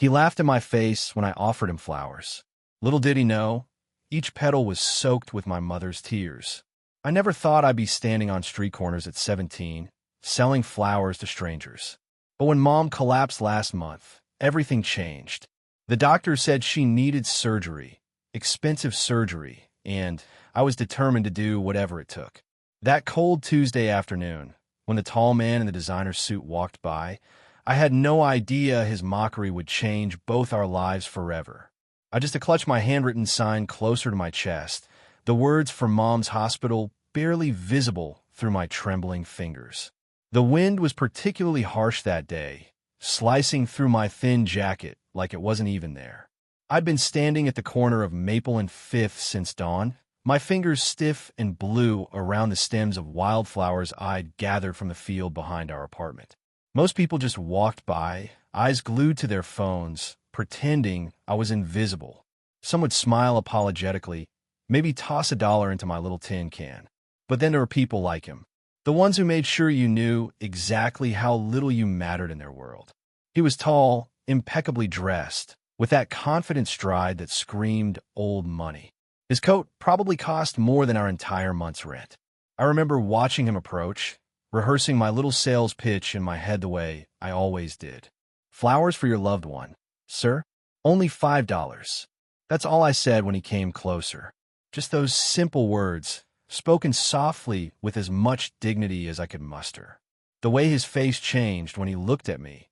He laughed in my face when I offered him flowers. Little did he know, each petal was soaked with my mother's tears. I never thought I'd be standing on street corners at 17, selling flowers to strangers. But when Mom collapsed last month, everything changed. The doctor said she needed surgery, expensive surgery, and I was determined to do whatever it took. That cold Tuesday afternoon, when the tall man in the designer suit walked by, I had no idea his mockery would change both our lives forever. I just clutched my handwritten sign closer to my chest, the words from Mom's hospital barely visible through my trembling fingers. The wind was particularly harsh that day, slicing through my thin jacket like it wasn't even there. I'd been standing at the corner of Maple and Fifth since dawn, my fingers stiff and blue around the stems of wildflowers I'd gathered from the field behind our apartment. Most people just walked by, eyes glued to their phones, pretending I was invisible. Some would smile apologetically, maybe toss $1 into my little tin can. But then there were people like him, the ones who made sure you knew exactly how little you mattered in their world. He was tall, impeccably dressed, with that confident stride that screamed old money. His coat probably cost more than our entire month's rent. I remember watching him approach, rehearsing my little sales pitch in my head the way I always did. "Flowers for your loved one, sir? Only $5. That's all I said when he came closer. Just those simple words, spoken softly with as much dignity as I could muster. The way his face changed when he looked at me.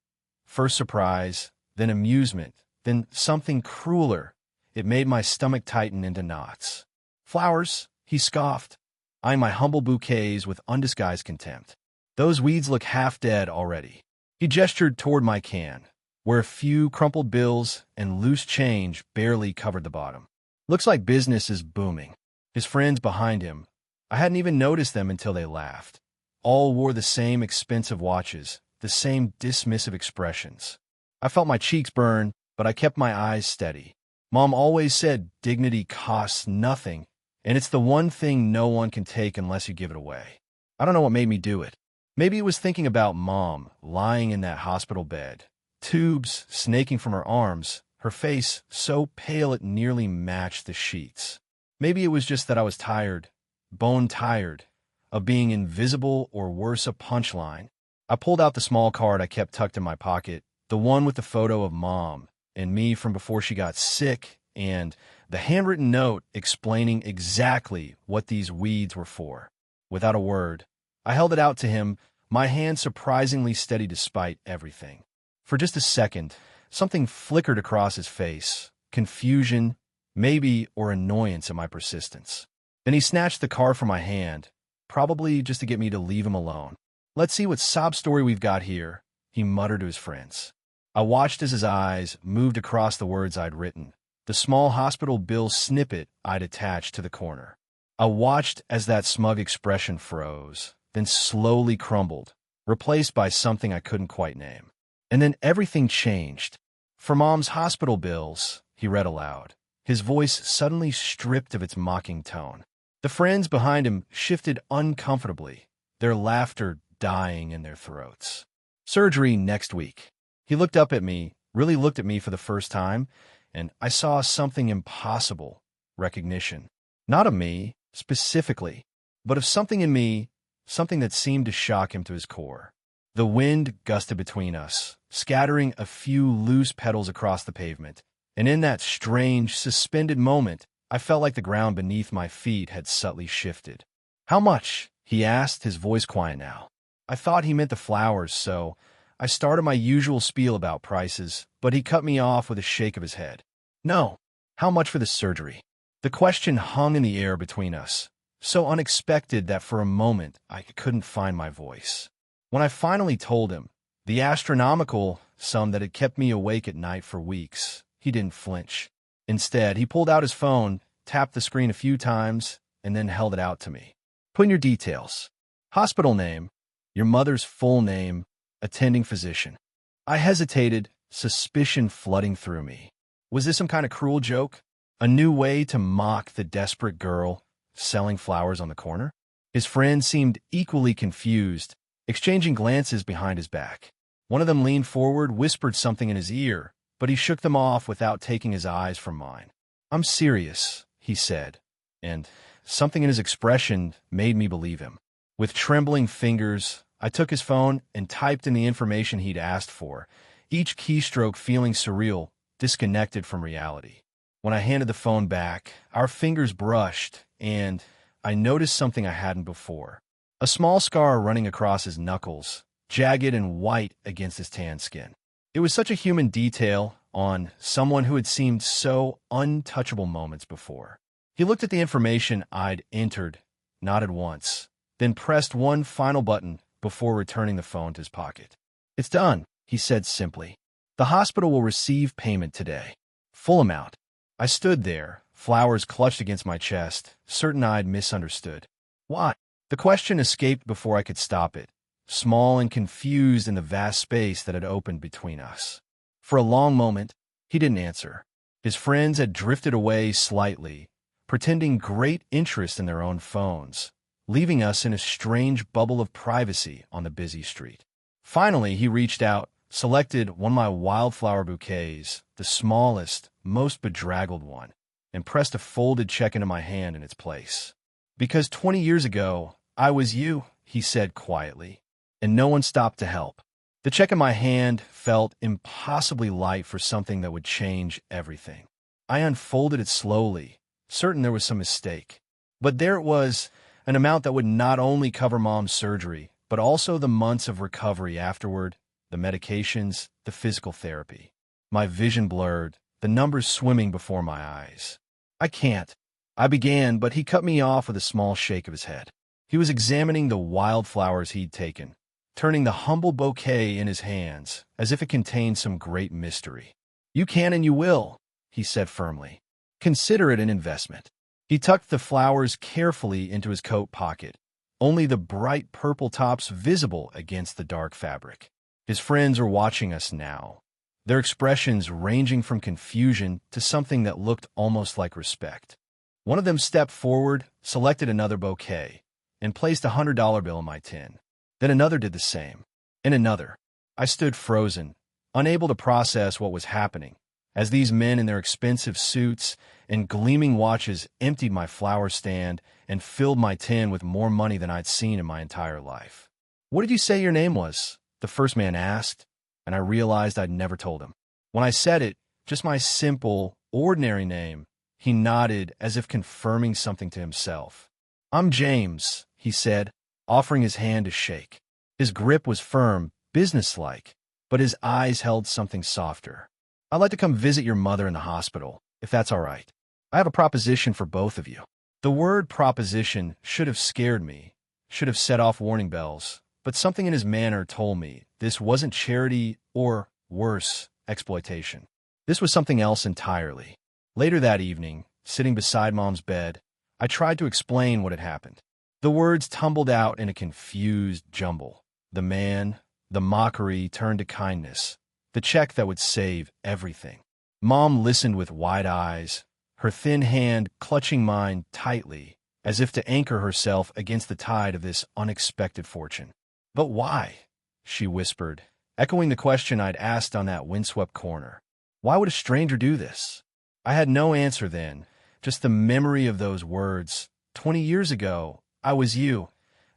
First surprise, then amusement, then something crueler. It made my stomach tighten into knots. "Flowers," he scoffed, eyeing my humble bouquets with undisguised contempt. "Those weeds look half dead already." He gestured toward my can, where a few crumpled bills and loose change barely covered the bottom. "Looks like business is booming." His friends behind him, I hadn't even noticed them until they laughed. All wore the same expensive watches, the same dismissive expressions. I felt my cheeks burn, but I kept my eyes steady. Mom always said dignity costs nothing, and it's the one thing no one can take unless you give it away. I don't know what made me do it. Maybe it was thinking about Mom lying in that hospital bed, tubes snaking from her arms, her face so pale it nearly matched the sheets. Maybe it was just that I was tired, bone tired, of being invisible or worse, a punchline. I pulled out the small card I kept tucked in my pocket, the one with the photo of Mom and me from before she got sick, and the handwritten note explaining exactly what these weeds were for. Without a word, I held it out to him, my hand surprisingly steady despite everything. For just a second, something flickered across his face, confusion, maybe, or annoyance at my persistence. Then he snatched the card from my hand, probably just to get me to leave him alone. "Let's see what sob story we've got here," he muttered to his friends. I watched as his eyes moved across the words I'd written, the small hospital bill snippet I'd attached to the corner. I watched as that smug expression froze, then slowly crumbled, replaced by something I couldn't quite name. And then everything changed. "For Mom's hospital bills," he read aloud, his voice suddenly stripped of its mocking tone. The friends behind him shifted uncomfortably, their laughter dying in their throats. "Surgery next week." He looked up at me, really looked at me for the first time, and I saw something impossible, recognition. Not of me, specifically, but of something in me, something that seemed to shock him to his core. The wind gusted between us, scattering a few loose petals across the pavement, and in that strange, suspended moment, I felt like the ground beneath my feet had subtly shifted. "How much?" he asked, his voice quiet now. I thought he meant the flowers, so I started my usual spiel about prices, but he cut me off with a shake of his head. "No. How much for the surgery?" The question hung in the air between us, so unexpected that for a moment I couldn't find my voice. When I finally told him, the astronomical sum that had kept me awake at night for weeks, he didn't flinch. Instead, he pulled out his phone, tapped the screen a few times, and then held it out to me. "Put in your details. Hospital name, your mother's full name, attending physician." I hesitated, suspicion flooding through me. Was this some kind of cruel joke? A new way to mock the desperate girl selling flowers on the corner? His friends seemed equally confused, exchanging glances behind his back. One of them leaned forward, whispered something in his ear, but he shook them off without taking his eyes from mine. "I'm serious," he said, and something in his expression made me believe him. With trembling fingers, I took his phone and typed in the information he'd asked for, each keystroke feeling surreal, disconnected from reality. When I handed the phone back, our fingers brushed, and I noticed something I hadn't before. A small scar running across his knuckles, jagged and white against his tan skin. It was such a human detail on someone who had seemed so untouchable moments before. He looked at the information I'd entered, nodded once, then pressed one final button before returning the phone to his pocket. "It's done," he said simply. "The hospital will receive payment today. Full amount." I stood there, flowers clutched against my chest, certain I'd misunderstood. "Why?" The question escaped before I could stop it, small and confused in the vast space that had opened between us. For a long moment, he didn't answer. His friends had drifted away slightly, pretending great interest in their own phones, leaving us in a strange bubble of privacy on the busy street. Finally, he reached out, selected one of my wildflower bouquets, the smallest, most bedraggled one, and pressed a folded check into my hand in its place. "Because 20 years ago, I was you," he said quietly, and no one stopped to help. The check in my hand felt impossibly light for something that would change everything. I unfolded it slowly, certain there was some mistake. But there it was, an amount that would not only cover Mom's surgery, but also the months of recovery afterward, the medications, the physical therapy. My vision blurred, the numbers swimming before my eyes. "I can't," I began, but he cut me off with a small shake of his head. He was examining the wildflowers he'd taken, turning the humble bouquet in his hands, as if it contained some great mystery. "You can and you will," he said firmly. "Consider it an investment." He tucked the flowers carefully into his coat pocket, only the bright purple tops visible against the dark fabric. His friends were watching us now, their expressions ranging from confusion to something that looked almost like respect. One of them stepped forward, selected another bouquet, and placed a $100 bill in my tin. Then another did the same, and another. I stood frozen, unable to process what was happening, as these men in their expensive suits and gleaming watches emptied my flower stand and filled my tin with more money than I'd seen in my entire life. "What did you say your name was?" the first man asked, and I realized I'd never told him. When I said it, just my simple, ordinary name, he nodded as if confirming something to himself. "I'm James," he said, offering his hand to shake. His grip was firm, businesslike, but his eyes held something softer. "I'd like to come visit your mother in the hospital, if that's all right. I have a proposition for both of you." The word proposition should have scared me, should have set off warning bells, but something in his manner told me this wasn't charity or, worse, exploitation. This was something else entirely. Later that evening, sitting beside Mom's bed, I tried to explain what had happened. The words tumbled out in a confused jumble. The man, the mockery turned to kindness, the check that would save everything. Mom listened with wide eyes, her thin hand clutching mine tightly, as if to anchor herself against the tide of this unexpected fortune. "But why?" she whispered, echoing the question I'd asked on that windswept corner. Why would a stranger do this? I had no answer then, just the memory of those words. 20 years ago, I was you,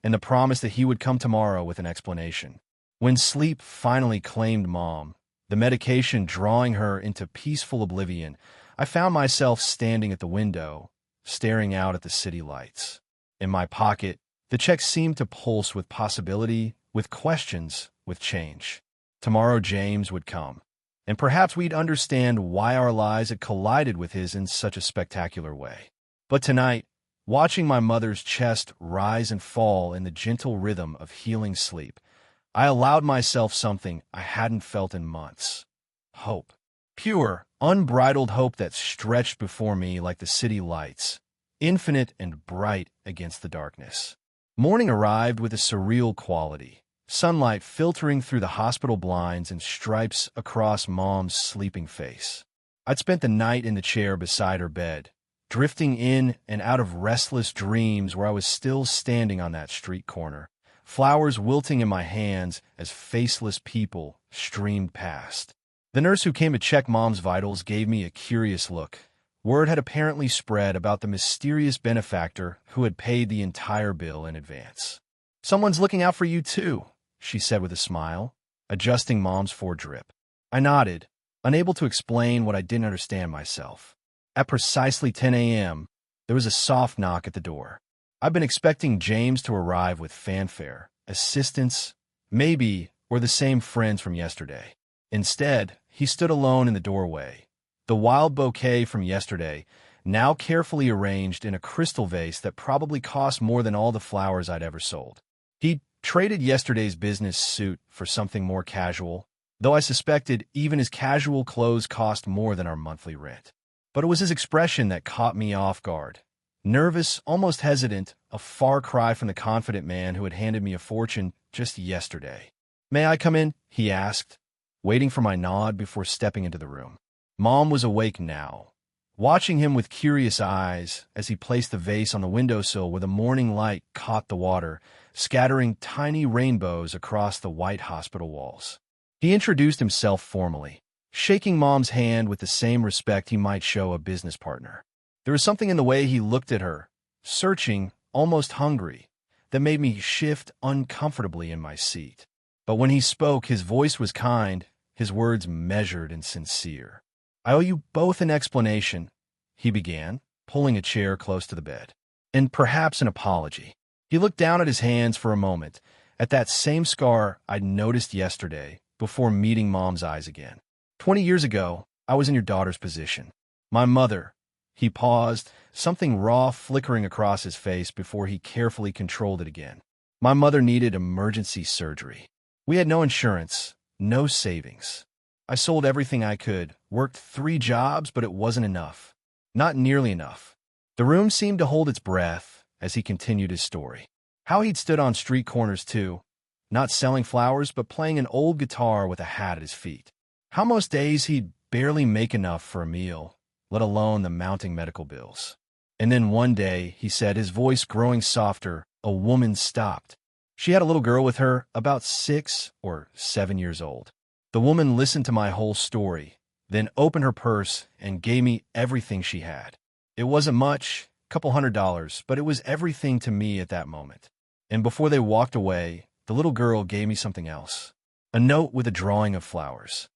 and the promise that he would come tomorrow with an explanation. When sleep finally claimed Mom, the medication drawing her into peaceful oblivion, I found myself standing at the window, staring out at the city lights. In my pocket, the check seemed to pulse with possibility, with questions, with change. Tomorrow James would come, and perhaps we'd understand why our lives had collided with his in such a spectacular way. But tonight, watching my mother's chest rise and fall in the gentle rhythm of healing sleep, I allowed myself something I hadn't felt in months. Hope. Pure, unbridled hope that stretched before me like the city lights, infinite and bright against the darkness. Morning arrived with a surreal quality, sunlight filtering through the hospital blinds and stripes across Mom's sleeping face. I'd spent the night in the chair beside her bed, drifting in and out of restless dreams where I was still standing on that street corner, flowers wilting in my hands as faceless people streamed past. The nurse who came to check Mom's vitals gave me a curious look. Word had apparently spread about the mysterious benefactor who had paid the entire bill in advance. "Someone's looking out for you, too," she said with a smile, adjusting Mom's foredrip. I nodded, unable to explain what I didn't understand myself. At precisely 10 a.m., there was a soft knock at the door. I'd been expecting James to arrive with fanfare, assistants, maybe, or the same friends from yesterday. Instead, he stood alone in the doorway, the wild bouquet from yesterday, now carefully arranged in a crystal vase that probably cost more than all the flowers I'd ever sold. He traded yesterday's business suit for something more casual, though I suspected even his casual clothes cost more than our monthly rent. But it was his expression that caught me off guard. Nervous, almost hesitant, a far cry from the confident man who had handed me a fortune just yesterday. "May I come in?" he asked, waiting for my nod before stepping into the room. Mom was awake now, watching him with curious eyes as he placed the vase on the windowsill where the morning light caught the water, scattering tiny rainbows across the white hospital walls. He introduced himself formally, shaking Mom's hand with the same respect he might show a business partner. There was something in the way he looked at her, searching, almost hungry, that made me shift uncomfortably in my seat. But when he spoke, his voice was kind, his words measured and sincere. "I owe you both an explanation," he began, pulling a chair close to the bed. "And perhaps an apology." He looked down at his hands for a moment, at that same scar I'd noticed yesterday, before meeting Mom's eyes again. 20 years ago, I was in your daughter's position. My mother. He paused, something raw flickering across his face before he carefully controlled it again. My mother needed emergency surgery. We had no insurance, no savings. I sold everything I could, worked 3 jobs, but it wasn't enough. Not nearly enough. The room seemed to hold its breath as he continued his story. How he'd stood on street corners too, not selling flowers, but playing an old guitar with a hat at his feet. How most days he'd barely make enough for a meal, let alone the mounting medical bills. And then one day, he said, his voice growing softer, a woman stopped. She had a little girl with her, about 6 or 7 years old. The woman listened to my whole story, then opened her purse and gave me everything she had. It wasn't much, couple $100, but it was everything to me at that moment. And before they walked away, the little girl gave me something else. A note with a drawing of flowers.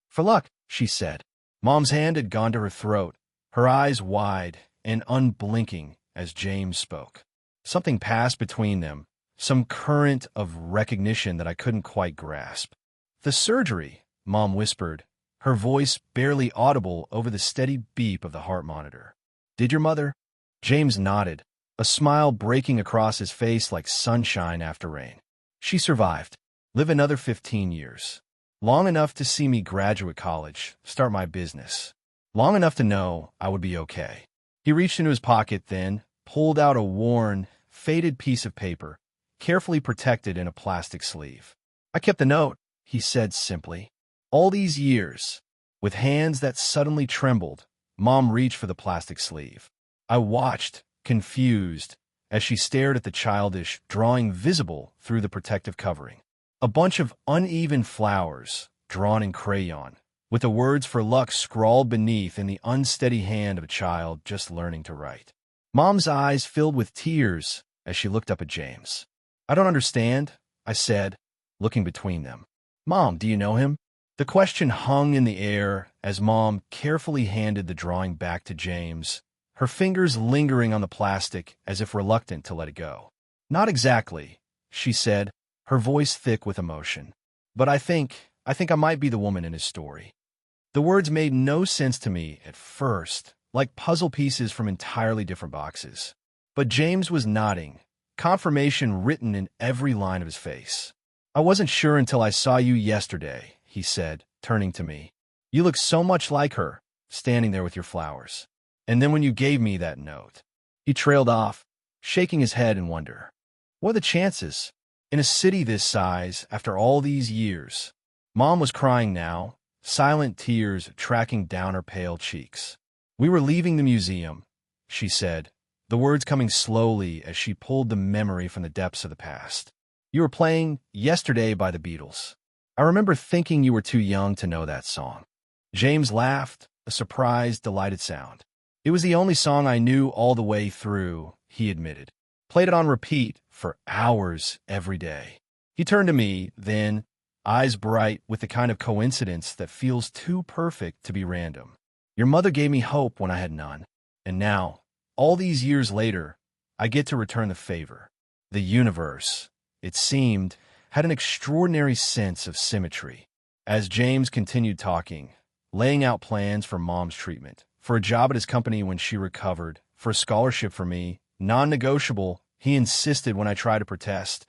"For luck," she said. Mom's hand had gone to her throat, her eyes wide and unblinking as James spoke. Something passed between them, some current of recognition that I couldn't quite grasp. "The surgery," Mom whispered, her voice barely audible over the steady beep of the heart monitor. "Did your mother?" James nodded, a smile breaking across his face like sunshine after rain. "She survived. Live another 15 years. Long enough to see me graduate college, start my business. Long enough to know I would be okay." He reached into his pocket then, pulled out a worn, faded piece of paper, carefully protected in a plastic sleeve. "I kept the note," he said simply. "All these years." With hands that suddenly trembled, Mom reached for the plastic sleeve. I watched, confused, as she stared at the childish drawing visible through the protective covering. A bunch of uneven flowers, drawn in crayon, with the words "for luck" scrawled beneath in the unsteady hand of a child just learning to write. Mom's eyes filled with tears as she looked up at James. "I don't understand," I said, looking between them. "Mom, do you know him?" The question hung in the air as Mom carefully handed the drawing back to James, her fingers lingering on the plastic as if reluctant to let it go. "Not exactly," she said, her voice thick with emotion. "But I think I might be the woman in his story." The words made no sense to me at first, like puzzle pieces from entirely different boxes. But James was nodding, confirmation written in every line of his face. "I wasn't sure until I saw you yesterday," he said, turning to me. "You look so much like her, standing there with your flowers. And then when you gave me that note." He trailed off, shaking his head in wonder. What are the chances? In a city this size, after all these years. Mom was crying now, silent tears tracking down her pale cheeks. "We were leaving the museum," she said, the words coming slowly as she pulled the memory from the depths of the past. "You were playing Yesterday by the Beatles. I remember thinking you were too young to know that song. James laughed, a surprised, delighted sound. It was the only song I knew all the way through, he admitted. Played it on repeat for hours every day. He turned to me, then, eyes bright with the kind of coincidence that feels too perfect to be random. Your mother gave me hope when I had none. And now, all these years later, I get to return the favor. The universe, it seemed, had an extraordinary sense of symmetry. As James continued talking, laying out plans for Mom's treatment, for a job at his company when she recovered, for a scholarship for me, non-negotiable, he insisted when I tried to protest,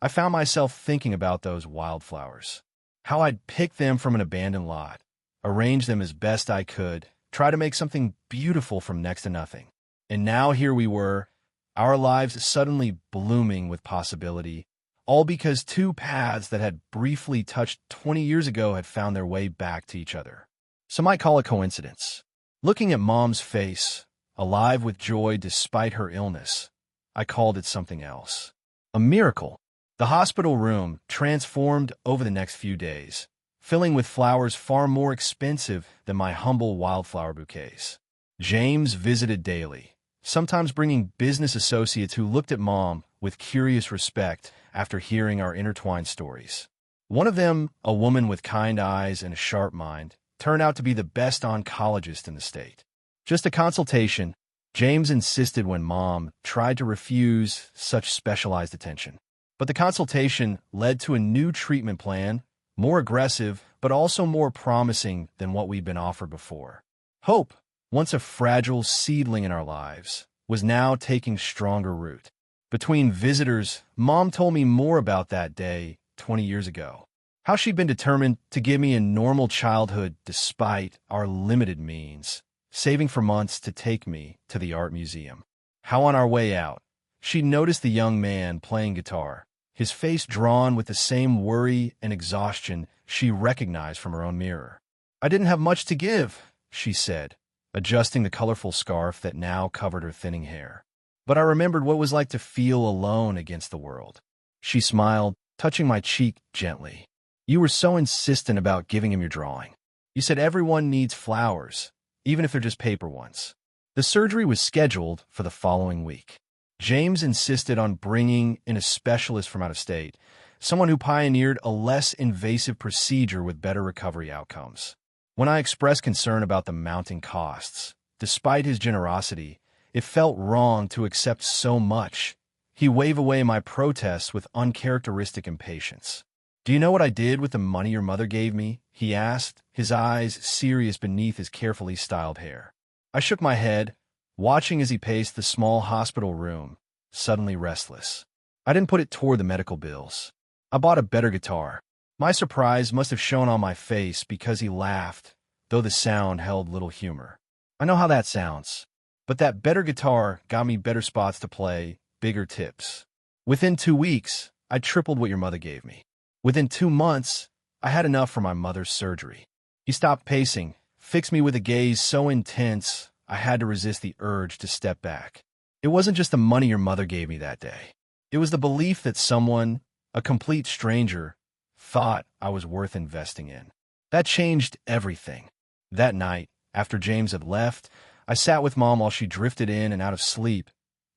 I found myself thinking about those wildflowers. How I'd pick them from an abandoned lot, arrange them as best I could, try to make something beautiful from next to nothing. And now here we were, our lives suddenly blooming with possibility, all because two paths that had briefly touched 20 years ago had found their way back to each other. Some might call it coincidence. Looking at Mom's face, alive with joy despite her illness, I called it something else. A miracle. The hospital room transformed over the next few days, filling with flowers far more expensive than my humble wildflower bouquets. James visited daily, sometimes bringing business associates who looked at Mom with curious respect after hearing our intertwined stories. One of them, a woman with kind eyes and a sharp mind, turned out to be the best oncologist in the state. Just a consultation, James insisted when Mom tried to refuse such specialized attention. But the consultation led to a new treatment plan, more aggressive, but also more promising than what we'd been offered before. Hope, once a fragile seedling in our lives, was now taking stronger root. Between visitors, Mom told me more about that day 20 years ago. How she'd been determined to give me a normal childhood despite our limited means, saving for months to take me to the art museum. How on our way out, she noticed the young man playing guitar, his face drawn with the same worry and exhaustion she recognized from her own mirror. I didn't have much to give, she said, adjusting the colorful scarf that now covered her thinning hair. But I remembered what it was like to feel alone against the world. She smiled, touching my cheek gently. You were so insistent about giving him your drawing. You said everyone needs flowers, even if they're just paper ones. The surgery was scheduled for the following week. James insisted on bringing in a specialist from out of state, someone who pioneered a less invasive procedure with better recovery outcomes. When I expressed concern about the mounting costs, despite his generosity, it felt wrong to accept so much. He waved away my protests with uncharacteristic impatience. Do you know what I did with the money your mother gave me? He asked, his eyes serious beneath his carefully styled hair. I shook my head, watching as he paced the small hospital room, suddenly restless. I didn't put it toward the medical bills. I bought a better guitar. My surprise must have shown on my face because he laughed, though the sound held little humor. I know how that sounds, but that better guitar got me better spots to play, bigger tips. Within 2 weeks, I tripled what your mother gave me. Within 2 months, I had enough for my mother's surgery. He stopped pacing, fixed me with a gaze so intense I had to resist the urge to step back. It wasn't just the money your mother gave me that day. It was the belief that someone, a complete stranger, thought I was worth investing in. That changed everything. That night, after James had left, I sat with Mom while she drifted in and out of sleep,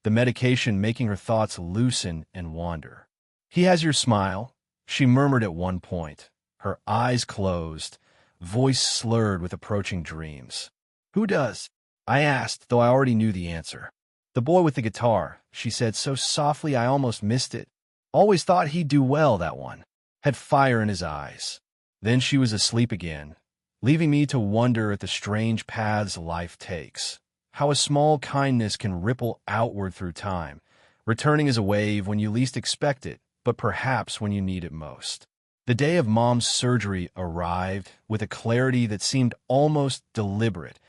the medication making her thoughts loosen and wander. He has your smile, she murmured at one point, her eyes closed, voice slurred with approaching dreams. Who does? I asked, though I already knew the answer. The boy with the guitar, she said so softly I almost missed it. Always thought he'd do well, that one. Had fire in his eyes. Then she was asleep again, leaving me to wonder at the strange paths life takes. How a small kindness can ripple outward through time, returning as a wave when you least expect it, but perhaps when you need it most. The day of Mom's surgery arrived with a clarity that seemed almost deliberate,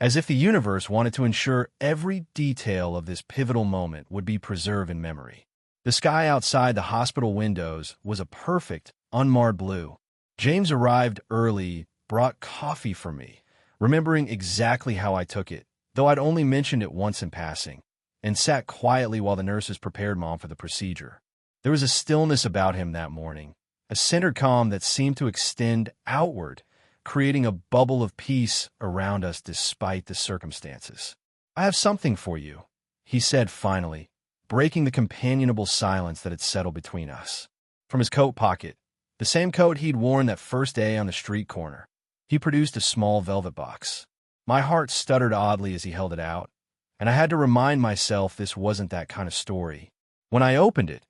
as if the universe wanted to ensure every detail of this pivotal moment would be preserved in memory. The sky outside the hospital windows was a perfect, unmarred blue. James arrived early, brought coffee for me, remembering exactly how I took it, though I'd only mentioned it once in passing, and sat quietly while the nurses prepared Mom for the procedure. There was a stillness about him that morning, a centered calm that seemed to extend outward, creating a bubble of peace around us despite the circumstances. "I have something for you," he said finally, breaking the companionable silence that had settled between us. From his coat pocket, the same coat he'd worn that first day on the street corner, he produced a small velvet box. My heart stuttered oddly as he held it out, and I had to remind myself this wasn't that kind of story. When I opened it,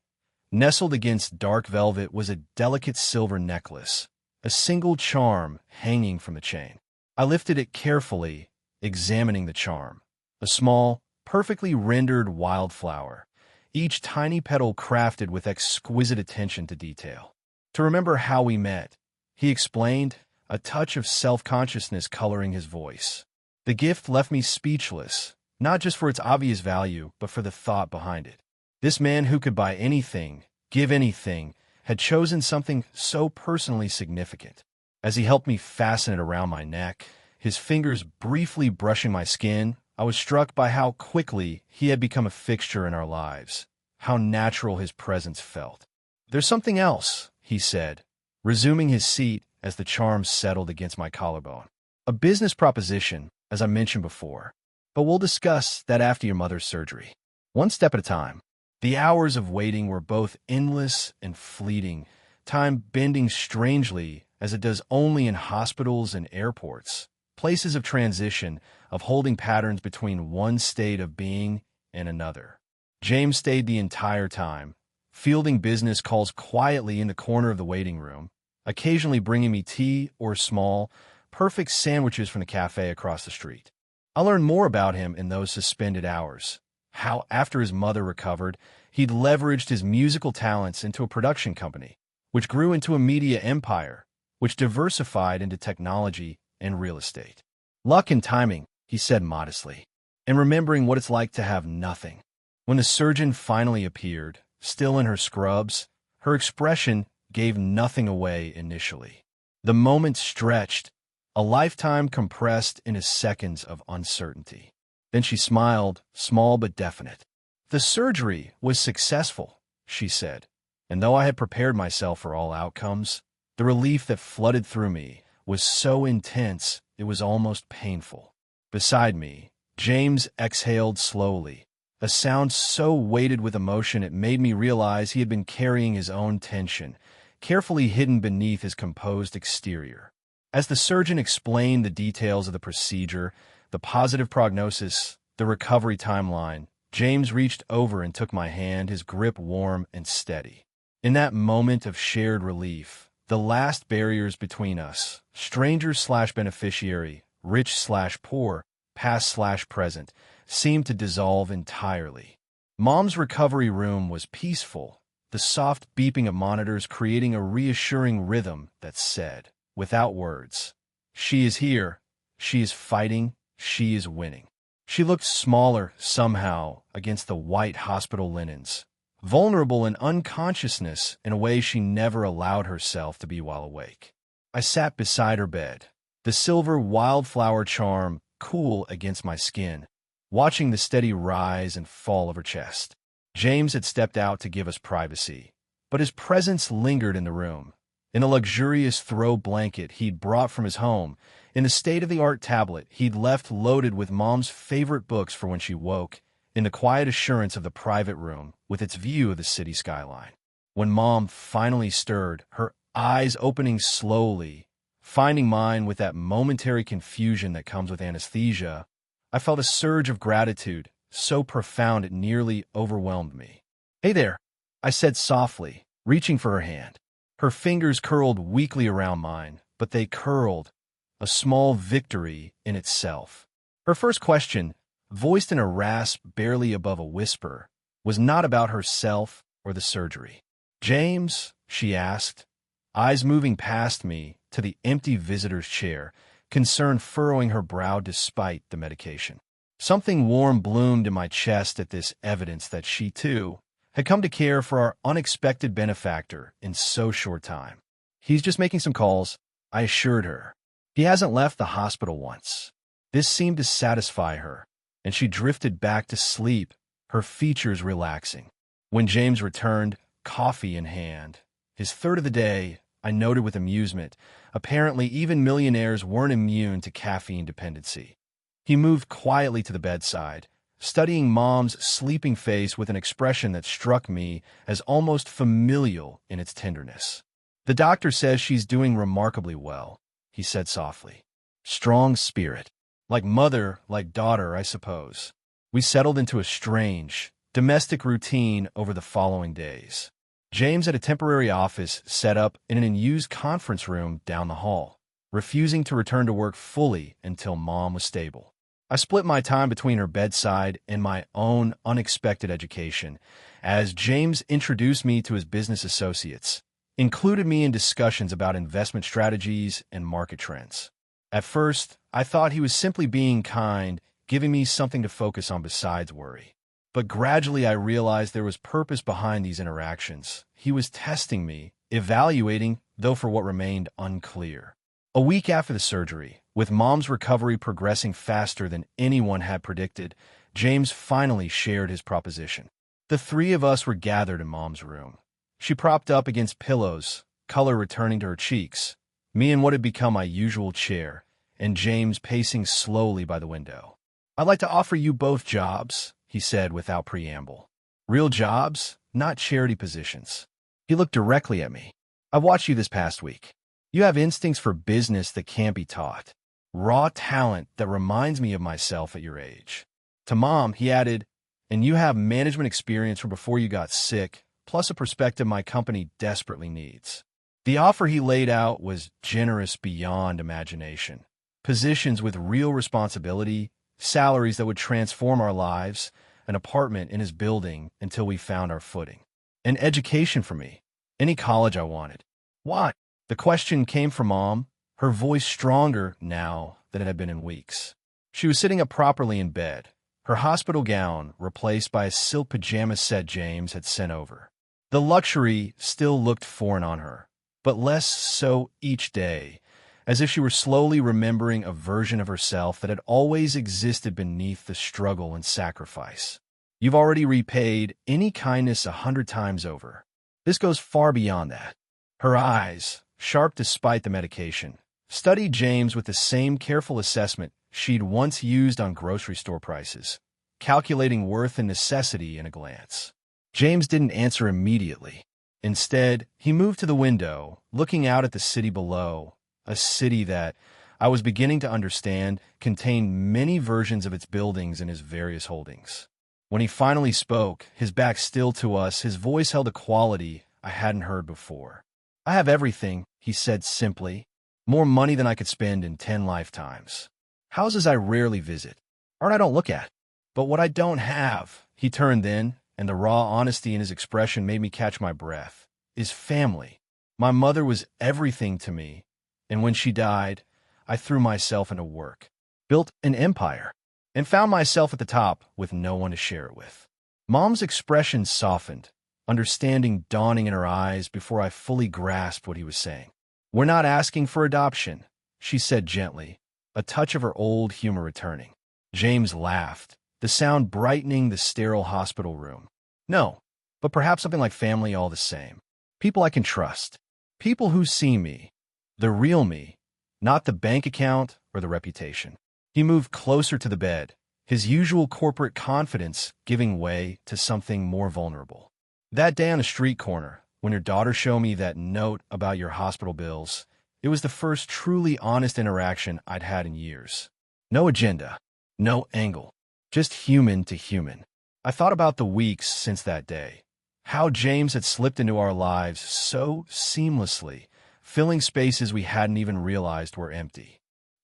nestled against dark velvet was a delicate silver necklace, a single charm hanging from the chain. I lifted it carefully, examining the charm. A small, perfectly rendered wildflower, each tiny petal crafted with exquisite attention to detail. "To remember how we met," he explained, a touch of self-consciousness coloring his voice. The gift left me speechless, not just for its obvious value, but for the thought behind it. This man who could buy anything, give anything, had chosen something so personally significant. As he helped me fasten it around my neck, his fingers briefly brushing my skin, I was struck by how quickly he had become a fixture in our lives, how natural his presence felt. "There's something else," he said, resuming his seat as the charm settled against my collarbone. "A business proposition, as I mentioned before, but we'll discuss that after your mother's surgery. One step at a time." The hours of waiting were both endless and fleeting, time bending strangely as it does only in hospitals and airports, places of transition, of holding patterns between one state of being and another. James stayed the entire time, fielding business calls quietly in the corner of the waiting room, occasionally bringing me tea or small, perfect sandwiches from the cafe across the street. I learned more about him in those suspended hours. How, after his mother recovered, he'd leveraged his musical talents into a production company, which grew into a media empire, which diversified into technology and real estate. "Luck and timing," he said modestly, and remembering what it's like to have nothing. When the surgeon finally appeared, still in her scrubs, her expression gave nothing away initially. The moment stretched, a lifetime compressed into seconds of uncertainty. Then she smiled, small but definite. "The surgery was successful," she said, and though I had prepared myself for all outcomes, the relief that flooded through me was so intense it was almost painful. Beside me, James exhaled slowly, a sound so weighted with emotion it made me realize he had been carrying his own tension, carefully hidden beneath his composed exterior. As the surgeon explained the details of the procedure, the positive prognosis, the recovery timeline, James reached over and took my hand, his grip warm and steady. In that moment of shared relief, the last barriers between us, stranger/beneficiary, rich/poor, past/present, seemed to dissolve entirely. Mom's recovery room was peaceful, the soft beeping of monitors creating a reassuring rhythm that said, without words, "She is here, she is fighting, she is winning." She looked smaller, somehow, against the white hospital linens, vulnerable in unconsciousness in a way she never allowed herself to be while awake. I sat beside her bed, the silver wildflower charm cool against my skin, watching the steady rise and fall of her chest. James had stepped out to give us privacy, but his presence lingered in the room. In a luxurious throw blanket he'd brought from his home, in a state-of-the-art tablet he'd left loaded with Mom's favorite books for when she woke, in the quiet assurance of the private room with its view of the city skyline. When Mom finally stirred, her eyes opening slowly, finding mine with that momentary confusion that comes with anesthesia, I felt a surge of gratitude, so profound it nearly overwhelmed me. "Hey there," I said softly, reaching for her hand. Her fingers curled weakly around mine, but they curled, a small victory in itself. Her first question, voiced in a rasp barely above a whisper, was not about herself or the surgery. "James," she asked, eyes moving past me to the empty visitor's chair, concern furrowing her brow despite the medication. Something warm bloomed in my chest at this evidence that she, too, had come to care for our unexpected benefactor in so short time. "He's just making some calls," I assured her. "He hasn't left the hospital once." This seemed to satisfy her, and she drifted back to sleep, her features relaxing. When James returned, coffee in hand, His third of the day, I noted with amusement. Apparently, even millionaires weren't immune to caffeine dependency. He moved quietly to the bedside, studying Mom's sleeping face with an expression that struck me as almost familial in its tenderness. "The doctor says she's doing remarkably well," he said softly. "Strong spirit. Like mother, like daughter, I suppose." We settled into a strange, domestic routine over the following days. James had a temporary office set up in an unused conference room down the hall, refusing to return to work fully until Mom was stable. I split my time between her bedside and my own unexpected education, as James introduced me to his business associates, included me in discussions about investment strategies and market trends. At first, I thought he was simply being kind, giving me something to focus on besides worry. But gradually I realized there was purpose behind these interactions. He was testing me, evaluating, though for what remained unclear. A week after the surgery, with Mom's recovery progressing faster than anyone had predicted, James finally shared his proposition. The three of us were gathered in Mom's room. She propped up against pillows, color returning to her cheeks, me in what had become my usual chair, and James pacing slowly by the window. "I'd like to offer you both jobs," he said without preamble. "Real jobs, not charity positions." He looked directly at me. "I've watched you this past week. You have instincts for business that can't be taught. Raw talent that reminds me of myself at your age." To Mom, he added, "And you have management experience from before you got sick, plus a perspective my company desperately needs." The offer he laid out was generous beyond imagination. Positions with real responsibility, salaries that would transform our lives, an apartment in his building until we found our footing. An education for me, any college I wanted. "Why?" The question came from Mom, her voice stronger now than it had been in weeks. She was sitting up properly in bed, her hospital gown replaced by a silk pajama set James had sent over. The luxury still looked foreign on her, but less so each day, as if she were slowly remembering a version of herself that had always existed beneath the struggle and sacrifice. "You've already repaid any kindness 100 times over. This goes far beyond that." Her eyes, sharp despite the medication, studied James with the same careful assessment she'd once used on grocery store prices, calculating worth and necessity in a glance. James didn't answer immediately. Instead, he moved to the window, looking out at the city below, a city that, I was beginning to understand, contained many versions of its buildings and his various holdings. When he finally spoke, his back still to us, his voice held a quality I hadn't heard before. "I have everything," he said simply. "More money than I could spend in 10 lifetimes. Houses I rarely visit. Art I don't look at. But what I don't have," he turned then, and the raw honesty in his expression made me catch my breath, "is family. My mother was everything to me, and when she died, I threw myself into work, built an empire, and found myself at the top with no one to share it with." Mom's expression softened, understanding dawning in her eyes before I fully grasped what he was saying. "We're not asking for adoption," she said gently, a touch of her old humor returning. James laughed, the sound brightening the sterile hospital room. "No, but perhaps something like family all the same. People I can trust. People who see me, the real me, not the bank account or the reputation." He moved closer to the bed, his usual corporate confidence giving way to something more vulnerable. "That day on a street corner, when your daughter showed me that note about your hospital bills, it was the first truly honest interaction I'd had in years. No agenda, no angle, just human to human. I thought about the weeks since that day, how James had slipped into our lives so seamlessly, filling spaces we hadn't even realized were empty.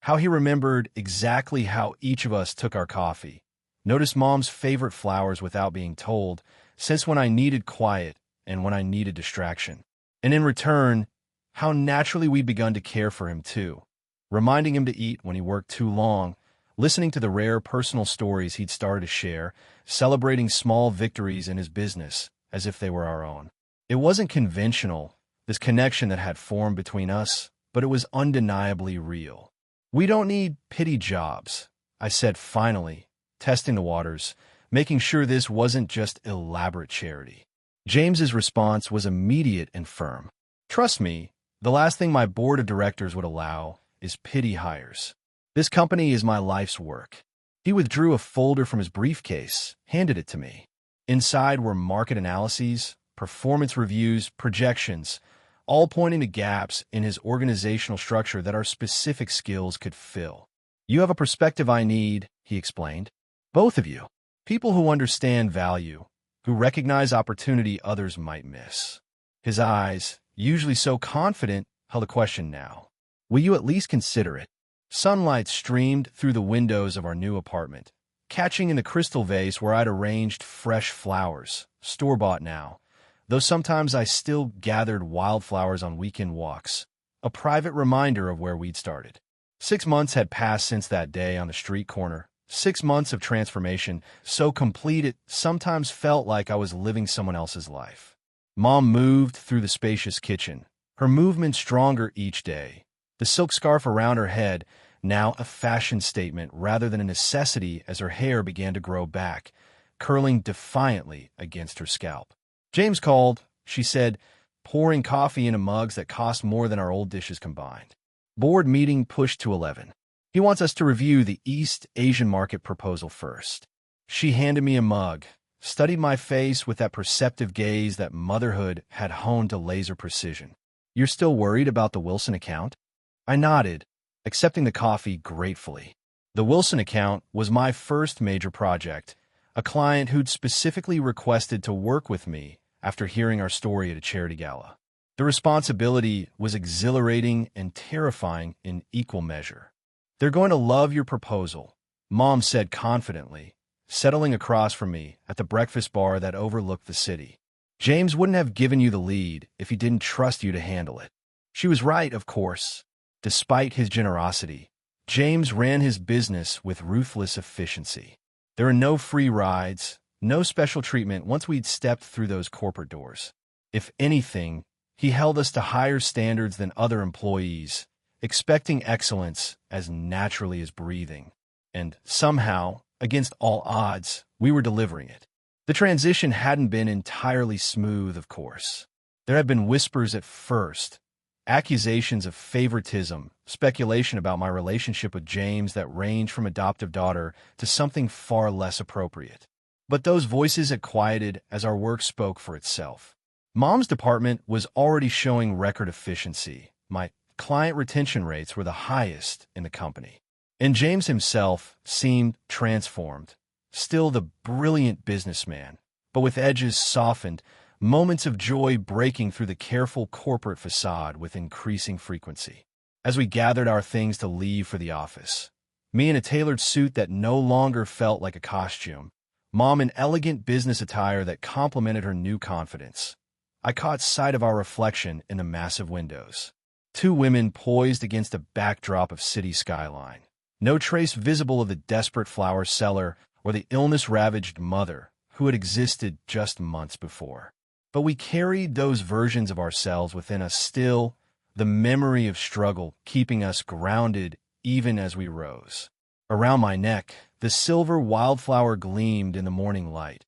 How he remembered exactly how each of us took our coffee, noticed Mom's favorite flowers without being told, since when I needed quiet and when I needed distraction. And in return, how naturally we'd begun to care for him too, reminding him to eat when he worked too long, listening to the rare personal stories he'd started to share, celebrating small victories in his business as if they were our own. It wasn't conventional, this connection that had formed between us, but it was undeniably real. "We don't need pity jobs," I said finally, testing the waters, making sure this wasn't just elaborate charity. James's response was immediate and firm. Trust me, the last thing my board of directors would allow is pity hires. This company is my life's work. He withdrew a folder from his briefcase, handed it to me. Inside were market analyses, performance reviews, projections, all pointing to gaps in his organizational structure that our specific skills could fill. You have a perspective I need, he explained. Both of you. People who understand value, who recognize opportunity others might miss. His eyes, usually so confident, held a question now. Will you at least consider it? Sunlight streamed through the windows of our new apartment, catching in the crystal vase where I'd arranged fresh flowers, store-bought now, though sometimes I still gathered wildflowers on weekend walks, a private reminder of where we'd started. 6 months had passed since that day on the street corner. 6 months of transformation, so complete it sometimes felt like I was living someone else's life. Mom moved through the spacious kitchen, her movement stronger each day. The silk scarf around her head, now a fashion statement rather than a necessity as her hair began to grow back, curling defiantly against her scalp. James called, she said, pouring coffee into mugs that cost more than our old dishes combined. Board meeting pushed to 11. He wants us to review the East Asian market proposal first. She handed me a mug, studied my face with that perceptive gaze that motherhood had honed to laser precision. You're still worried about the Wilson account? I nodded, accepting the coffee gratefully. The Wilson account was my first major project, a client who'd specifically requested to work with me after hearing our story at a charity gala. The responsibility was exhilarating and terrifying in equal measure. They're going to love your proposal, Mom said confidently, settling across from me at the breakfast bar that overlooked the city. James wouldn't have given you the lead if he didn't trust you to handle it. She was right, of course. Despite his generosity, James ran his business with ruthless efficiency. There were no free rides, no special treatment once we'd stepped through those corporate doors. If anything, he held us to higher standards than other employees, expecting excellence as naturally as breathing. And somehow, against all odds, we were delivering it. The transition hadn't been entirely smooth, of course. There had been whispers at first, accusations of favoritism, speculation about my relationship with James that ranged from adoptive daughter to something far less appropriate. But those voices had quieted as our work spoke for itself. Mom's department was already showing record efficiency. My client retention rates were the highest in the company. And James himself seemed transformed, still the brilliant businessman, but with edges softened, moments of joy breaking through the careful corporate facade with increasing frequency. As we gathered our things to leave for the office, me in a tailored suit that no longer felt like a costume, Mom in elegant business attire that complemented her new confidence, I caught sight of our reflection in the massive windows. 2 women poised against a backdrop of city skyline. No trace visible of the desperate flower seller or the illness-ravaged mother who had existed just months before. But we carried those versions of ourselves within us still, the memory of struggle keeping us grounded even as we rose. Around my neck, the silver wildflower gleamed in the morning light,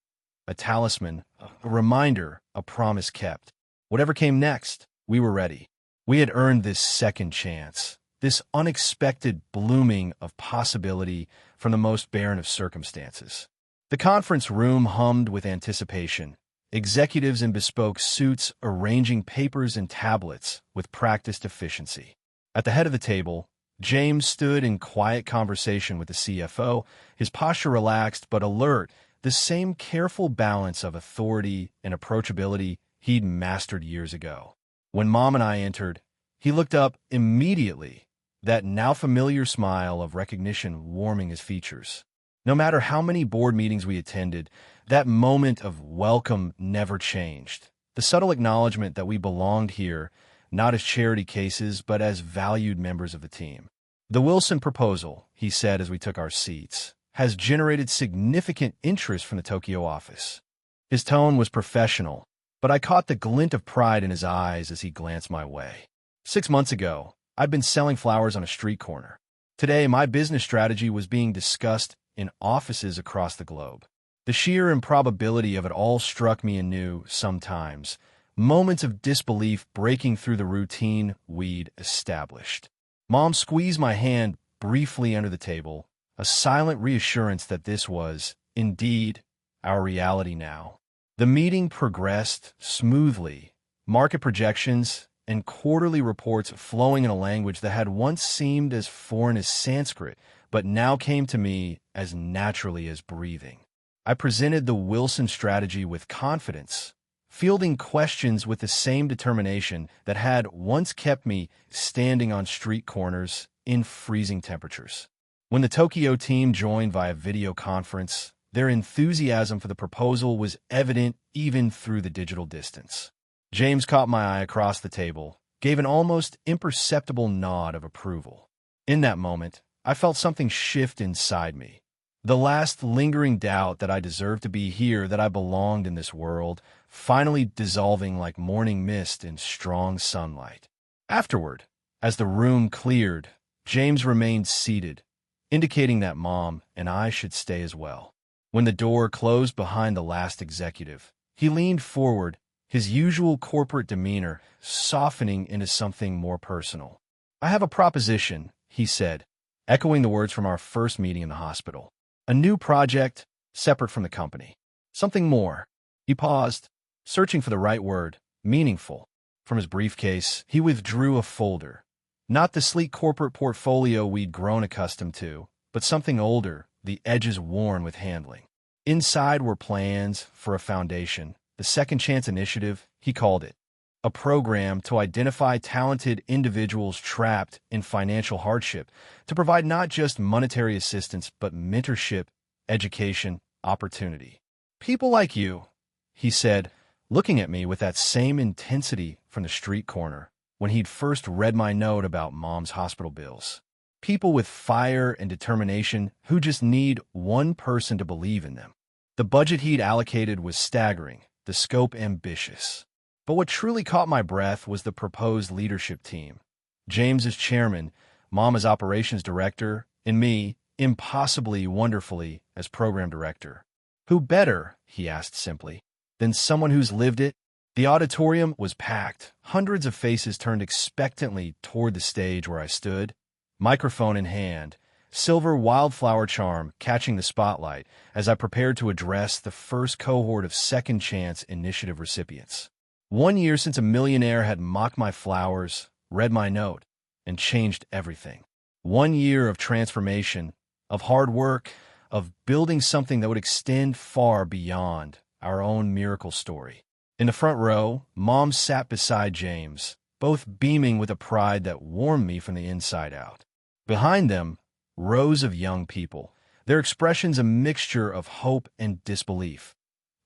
a talisman, a reminder, a promise kept. Whatever came next, we were ready. We had earned this second chance, this unexpected blooming of possibility from the most barren of circumstances. The conference room hummed with anticipation. Executives in bespoke suits arranging papers and tablets with practiced efficiency. At the head of the table, James stood in quiet conversation with the CFO, his posture relaxed but alert, the same careful balance of authority and approachability he'd mastered years ago. When Mom and I entered, he looked up immediately, that now familiar smile of recognition warming his features. No matter how many board meetings we attended, that moment of welcome never changed. The subtle acknowledgement that we belonged here, not as charity cases, but as valued members of the team. The Wilson proposal, he said as we took our seats, has generated significant interest from the Tokyo office. His tone was professional, but I caught the glint of pride in his eyes as he glanced my way. 6 months ago, I'd been selling flowers on a street corner. Today, my business strategy was being discussed in offices across the globe. The sheer improbability of it all struck me anew sometimes, moments of disbelief breaking through the routine we'd established. Mom squeezed my hand briefly under the table, a silent reassurance that this was, indeed, our reality now. The meeting progressed smoothly, market projections and quarterly reports flowing in a language that had once seemed as foreign as Sanskrit, but now came to me as naturally as breathing. I presented the Wilson strategy with confidence, fielding questions with the same determination that had once kept me standing on street corners in freezing temperatures. When the Tokyo team joined via video conference, their enthusiasm for the proposal was evident even through the digital distance. James caught my eye across the table, gave an almost imperceptible nod of approval. In that moment, I felt something shift inside me. The last lingering doubt that I deserved to be here, that I belonged in this world, finally dissolving like morning mist in strong sunlight. Afterward, as the room cleared, James remained seated, indicating that Mom and I should stay as well. When the door closed behind the last executive, he leaned forward, his usual corporate demeanor softening into something more personal. "I have a proposition," he said, echoing the words from our first meeting in the hospital. "A new project, separate from the company. Something more." He paused, searching for the right word, meaningful. From his briefcase, he withdrew a folder. Not the sleek corporate portfolio we'd grown accustomed to, but something older, the edges worn with handling. Inside were plans for a foundation, the Second Chance Initiative, he called it. A program to identify talented individuals trapped in financial hardship, to provide not just monetary assistance, but mentorship, education, opportunity. "People like you," he said, looking at me with that same intensity from the street corner when he'd first read my note about Mom's hospital bills. People with fire and determination who just need one person to believe in them. The budget he'd allocated was staggering, the scope ambitious. But what truly caught my breath was the proposed leadership team. James as chairman, Mom as operations director, and me, impossibly wonderfully, as program director. Who better, he asked simply, than someone who's lived it? The auditorium was packed. Hundreds of faces turned expectantly toward the stage where I stood, microphone in hand, silver wildflower charm catching the spotlight as I prepared to address the first cohort of Second Chance Initiative recipients. 1 year since a millionaire had mocked my flowers, read my note, and changed everything. 1 year of transformation, of hard work, of building something that would extend far beyond our own miracle story. In the front row, Mom sat beside James, both beaming with a pride that warmed me from the inside out. Behind them, rows of young people, their expressions a mixture of hope and disbelief.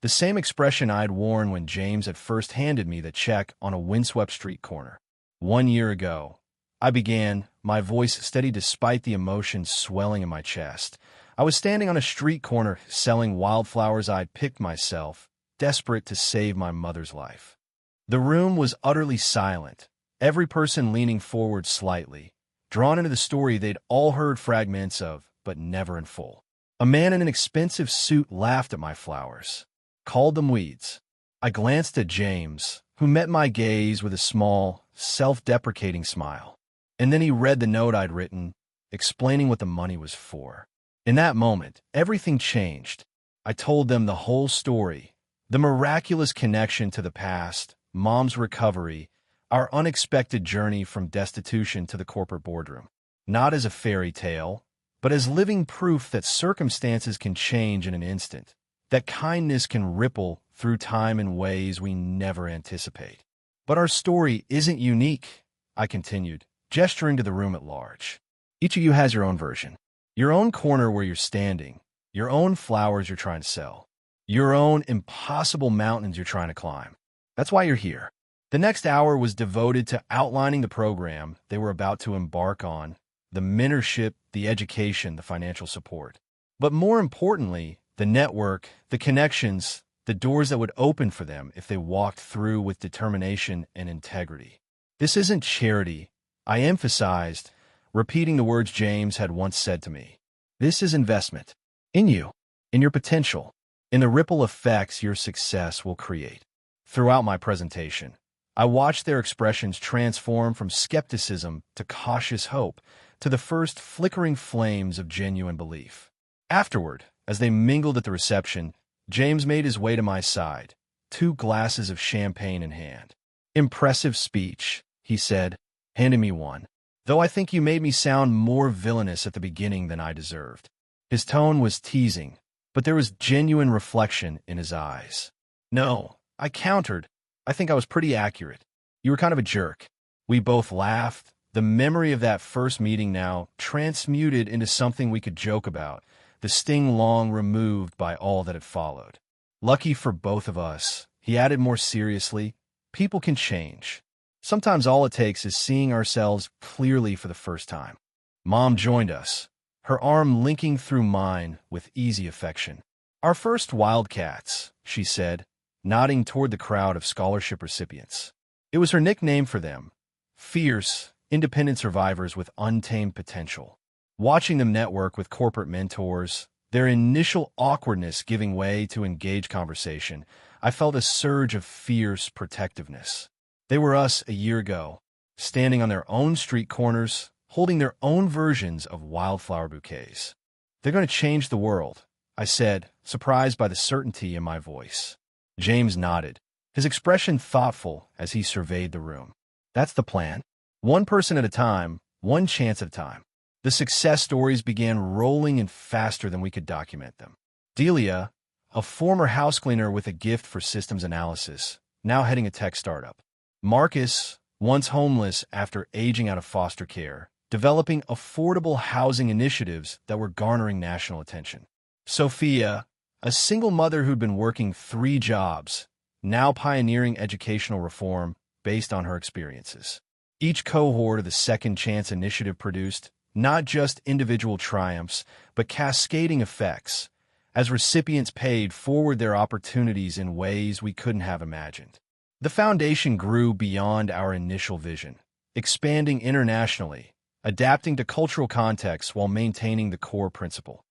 The same expression I'd worn when James had first handed me the check on a windswept street corner. 1 year ago, I began, my voice steady despite the emotion swelling in my chest. I was standing on a street corner selling wildflowers I'd picked myself, desperate to save my mother's life. The room was utterly silent, every person leaning forward slightly, drawn into the story they'd all heard fragments of, but never in full. A man in an expensive suit laughed at my flowers, called them weeds. I glanced at James, who met my gaze with a small, self-deprecating smile. And then he read the note I'd written, explaining what the money was for. In that moment, everything changed. I told them the whole story, the miraculous connection to the past, Mom's recovery, our unexpected journey from destitution to the corporate boardroom. Not as a fairy tale, but as living proof that circumstances can change in an instant, that kindness can ripple through time in ways we never anticipate. But our story isn't unique, I continued, gesturing to the room at large. Each of you has your own version, your own corner where you're standing, your own flowers you're trying to sell, your own impossible mountains you're trying to climb. That's why you're here. The next hour was devoted to outlining the program they were about to embark on, the mentorship, the education, the financial support. But more importantly, the network, the connections, the doors that would open for them if they walked through with determination and integrity. This isn't charity, I emphasized, repeating the words James had once said to me. This is investment. In you, in your potential, in the ripple effects your success will create. Throughout my presentation, I watched their expressions transform from skepticism to cautious hope to the first flickering flames of genuine belief. Afterward, as they mingled at the reception, James made his way to my side, 2 glasses of champagne in hand. "Impressive speech," he said, handing me one, "though I think you made me sound more villainous at the beginning than I deserved." His tone was teasing, but there was genuine reflection in his eyes. "No," I countered. "I think I was pretty accurate. You were kind of a jerk." We both laughed, the memory of that first meeting now transmuted into something we could joke about, the sting long removed by all that had followed. "Lucky for both of us," he added more seriously, "people can change. Sometimes all it takes is seeing ourselves clearly for the first time." Mom joined us, her arm linking through mine with easy affection. "Our first wildcats," she said, nodding toward the crowd of scholarship recipients. It was her nickname for them, fierce, independent survivors with untamed potential. Watching them network with corporate mentors, their initial awkwardness giving way to engaged conversation, I felt a surge of fierce protectiveness. They were us a year ago, standing on their own street corners, holding their own versions of wildflower bouquets. "They're going to change the world," I said, surprised by the certainty in my voice. James nodded, his expression thoughtful as he surveyed the room. "That's the plan. One person at a time, one chance at a time." The success stories began rolling in faster than we could document them. Delia, a former house cleaner with a gift for systems analysis, now heading a tech startup. Marcus, once homeless after aging out of foster care, developing affordable housing initiatives that were garnering national attention. Sophia, a single mother who'd been working 3 jobs, now pioneering educational reform based on her experiences. Each cohort of the Second Chance Initiative produced not just individual triumphs, but cascading effects, as recipients paid forward their opportunities in ways we couldn't have imagined. The foundation grew beyond our initial vision, expanding internationally, adapting to cultural contexts while maintaining the core principle.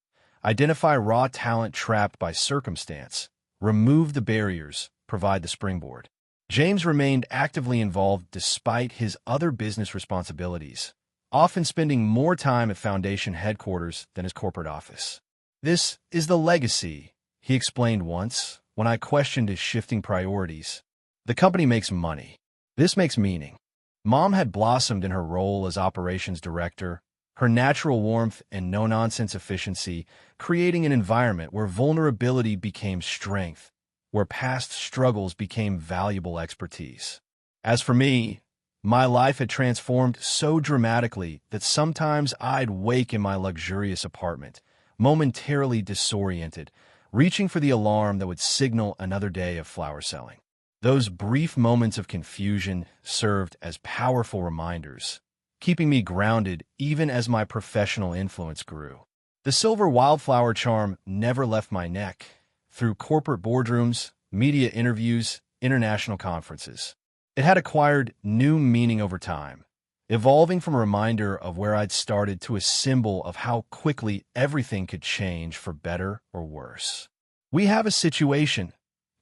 Identify raw talent trapped by circumstance, remove the barriers, provide the springboard. James remained actively involved despite his other business responsibilities, often spending more time at Foundation headquarters than his corporate office. "This is the legacy," he explained once, when I questioned his shifting priorities. "The company makes money. This makes meaning." Mom had blossomed in her role as operations director, her natural warmth and no-nonsense efficiency creating an environment where vulnerability became strength, where past struggles became valuable expertise. As for me, my life had transformed so dramatically that sometimes I'd wake in my luxurious apartment, momentarily disoriented, reaching for the alarm that would signal another day of flower selling. Those brief moments of confusion served as powerful reminders, keeping me grounded even as my professional influence grew. The silver wildflower charm never left my neck, through corporate boardrooms, media interviews, international conferences. It had acquired new meaning over time, evolving from a reminder of where I'd started to a symbol of how quickly everything could change for better or worse. "We have a situation,"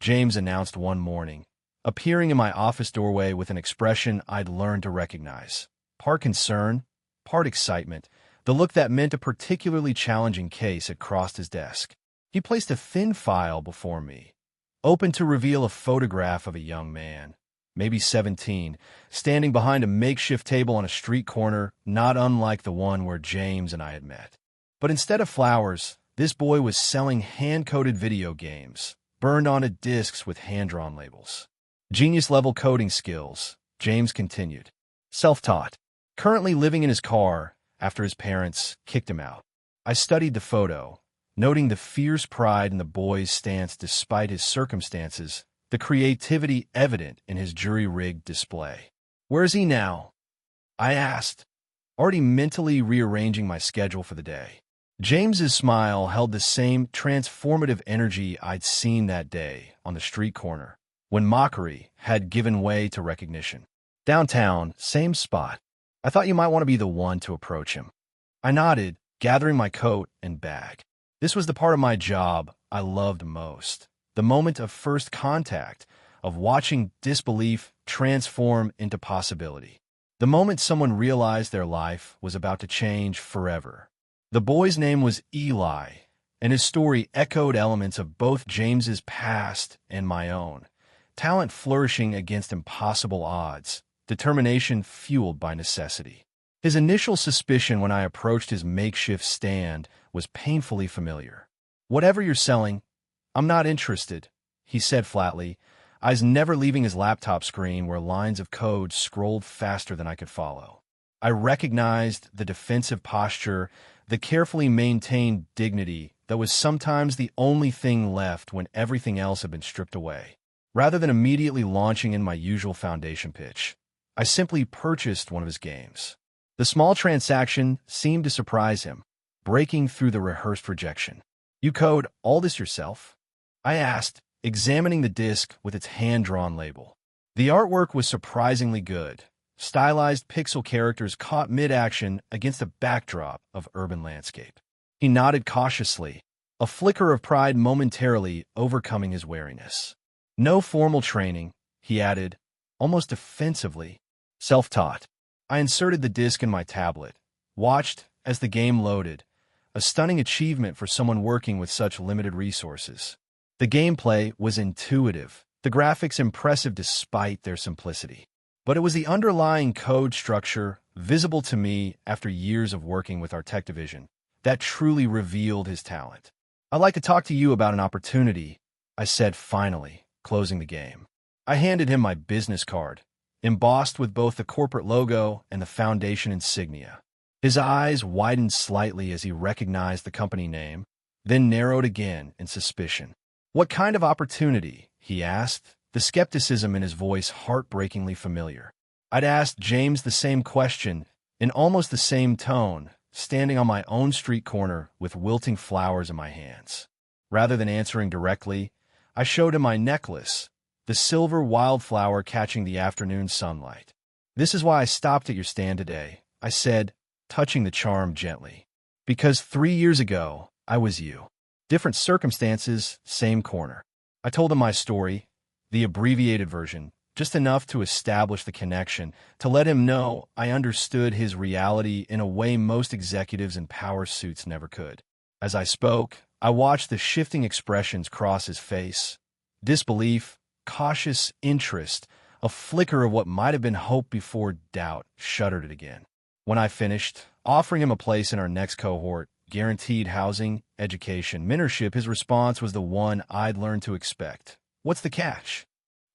James announced one morning, appearing in my office doorway with an expression I'd learned to recognize. Part concern, part excitement, the look that meant a particularly challenging case had crossed his desk. He placed a thin file before me, open to reveal a photograph of a young man, maybe 17, standing behind a makeshift table on a street corner, not unlike the one where James and I had met. But instead of flowers, this boy was selling hand-coded video games, burned onto discs with hand-drawn labels. "Genius-level coding skills," James continued. "Self-taught. Currently living in his car after his parents kicked him out." I studied the photo, noting the fierce pride in the boy's stance despite his circumstances, the creativity evident in his jury-rigged display. "Where is he now?" I asked, already mentally rearranging my schedule for the day. James's smile held the same transformative energy I'd seen that day on the street corner, when mockery had given way to recognition. "Downtown, same spot. I thought you might want to be the one to approach him." I nodded, gathering my coat and bag. This was the part of my job I loved most, the moment of first contact, of watching disbelief transform into possibility. The moment someone realized their life was about to change forever. The boy's name was Eli, and his story echoed elements of both James's past and my own. Talent flourishing against impossible odds, determination fueled by necessity. His initial suspicion when I approached his makeshift stand was painfully familiar. "Whatever you're selling, I'm not interested," he said flatly, eyes never leaving his laptop screen where lines of code scrolled faster than I could follow. I recognized the defensive posture, the carefully maintained dignity that was sometimes the only thing left when everything else had been stripped away. Rather than immediately launching in my usual foundation pitch, I simply purchased one of his games. The small transaction seemed to surprise him, breaking through the rehearsed rejection. "You code all this yourself?" I asked, examining the disc with its hand-drawn label. The artwork was surprisingly good. Stylized pixel characters caught mid-action against a backdrop of urban landscape. He nodded cautiously, a flicker of pride momentarily overcoming his wariness. "No formal training," he added, almost defensively. "Self-taught." I inserted the disc in my tablet, watched as the game loaded, a stunning achievement for someone working with such limited resources. The gameplay was intuitive, the graphics impressive despite their simplicity. But it was the underlying code structure, visible to me after years of working with our tech division, that truly revealed his talent. "I'd like to talk to you about an opportunity," I said finally, closing the game. I handed him my business card, embossed with both the corporate logo and the foundation insignia. His eyes widened slightly as he recognized the company name, then narrowed again in suspicion. "What kind of opportunity?" he asked, the skepticism in his voice heartbreakingly familiar. I'd asked James the same question, in almost the same tone, standing on my own street corner with wilting flowers in my hands. Rather than answering directly, I showed him my necklace, the silver wildflower catching the afternoon sunlight. "This is why I stopped at your stand today," I said, touching the charm gently. "Because 3 years ago, I was you. Different circumstances, same corner." I told him my story, the abbreviated version, just enough to establish the connection, to let him know I understood his reality in a way most executives in power suits never could. As I spoke, I watched the shifting expressions cross his face. Disbelief, cautious interest, a flicker of what might have been hope before doubt shuddered it again. When I finished, offering him a place in our next cohort, guaranteed housing, education, mentorship, his response was the one I'd learned to expect. "What's the catch?"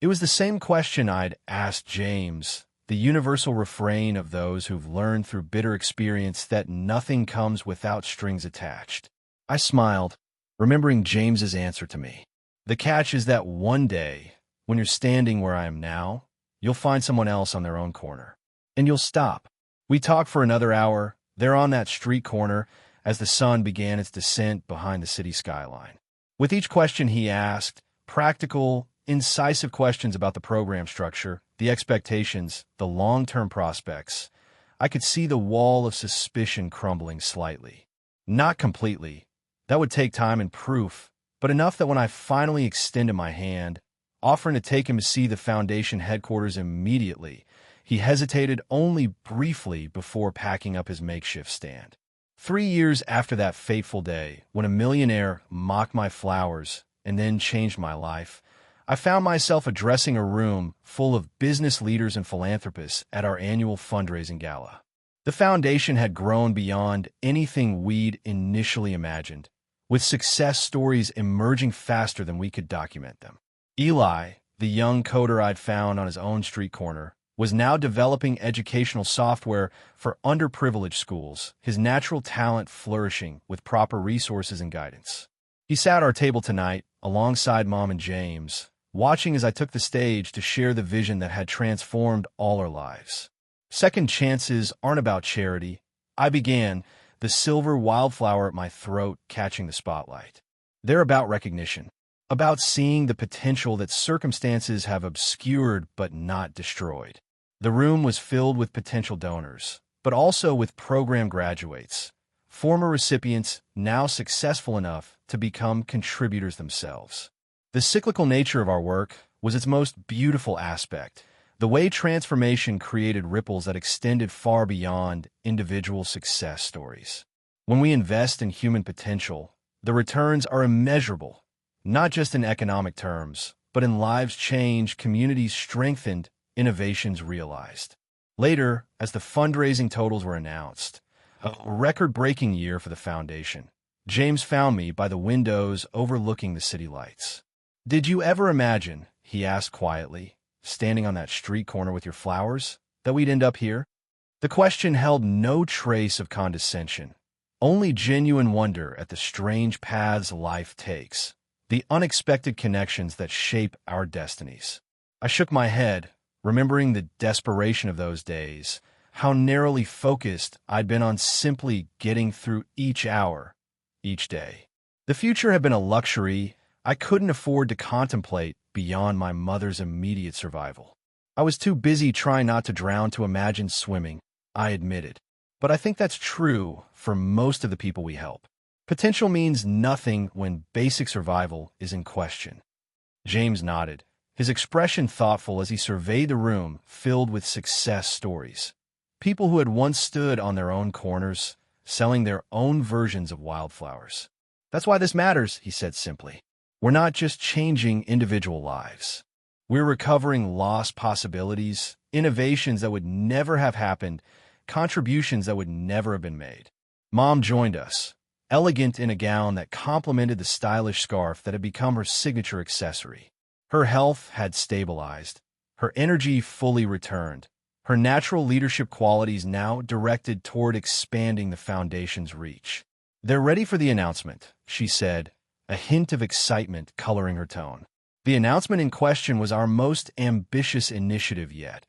It was the same question I'd asked James, the universal refrain of those who've learned through bitter experience that nothing comes without strings attached. I smiled, remembering James's answer to me. "The catch is that one day, when you're standing where I am now, you'll find someone else on their own corner. And you'll stop." We talked for another hour, there on that street corner, as the sun began its descent behind the city skyline. With each question he asked, practical, incisive questions about the program structure, the expectations, the long-term prospects, I could see the wall of suspicion crumbling slightly. Not completely. That would take time and proof, but enough that when I finally extended my hand, offering to take him to see the Foundation headquarters immediately, he hesitated only briefly before packing up his makeshift stand. 3 years after that fateful day, when a millionaire mocked my flowers and then changed my life, I found myself addressing a room full of business leaders and philanthropists at our annual fundraising gala. The foundation had grown beyond anything we'd initially imagined, with success stories emerging faster than we could document them. Eli, the young coder I'd found on his own street corner, was now developing educational software for underprivileged schools, his natural talent flourishing with proper resources and guidance. He sat at our table tonight, alongside Mom and James, watching as I took the stage to share the vision that had transformed all our lives. "Second chances aren't about charity," I began, the silver wildflower at my throat catching the spotlight. "They're about recognition, about seeing the potential that circumstances have obscured but not destroyed." The room was filled with potential donors, but also with program graduates, former recipients now successful enough to become contributors themselves. The cyclical nature of our work, was its most beautiful aspect. The way transformation created ripples that extended far beyond individual success stories. When we invest in human potential, the returns are immeasurable, not just in economic terms, but in lives changed, communities strengthened, innovations realized. Later, as the fundraising totals were announced, a record-breaking year for the foundation, James found me by the windows overlooking the city lights. "Did you ever imagine," he asked quietly, "standing on that street corner with your flowers, that we'd end up here?" The question held no trace of condescension, only genuine wonder at the strange paths life takes, the unexpected connections that shape our destinies. I shook my head, remembering the desperation of those days, how narrowly focused I'd been on simply getting through each hour, each day. The future had been a luxury I couldn't afford to contemplate beyond my mother's immediate survival. I was too busy trying not to drown to imagine swimming, I admitted. But I think that's true for most of the people we help. Potential means nothing when basic survival is in question. James nodded, his expression thoughtful as he surveyed the room filled with success stories. People who had once stood on their own corners, selling their own versions of wildflowers. "That's why this matters," he said simply. "We're not just changing individual lives. We're recovering lost possibilities, innovations that would never have happened, contributions that would never have been made." Mom joined us, elegant in a gown that complemented the stylish scarf that had become her signature accessory. Her health had stabilized, her energy fully returned, her natural leadership qualities now directed toward expanding the foundation's reach. "They're ready for the announcement," she said, a hint of excitement coloring her tone. The announcement in question was our most ambitious initiative yet,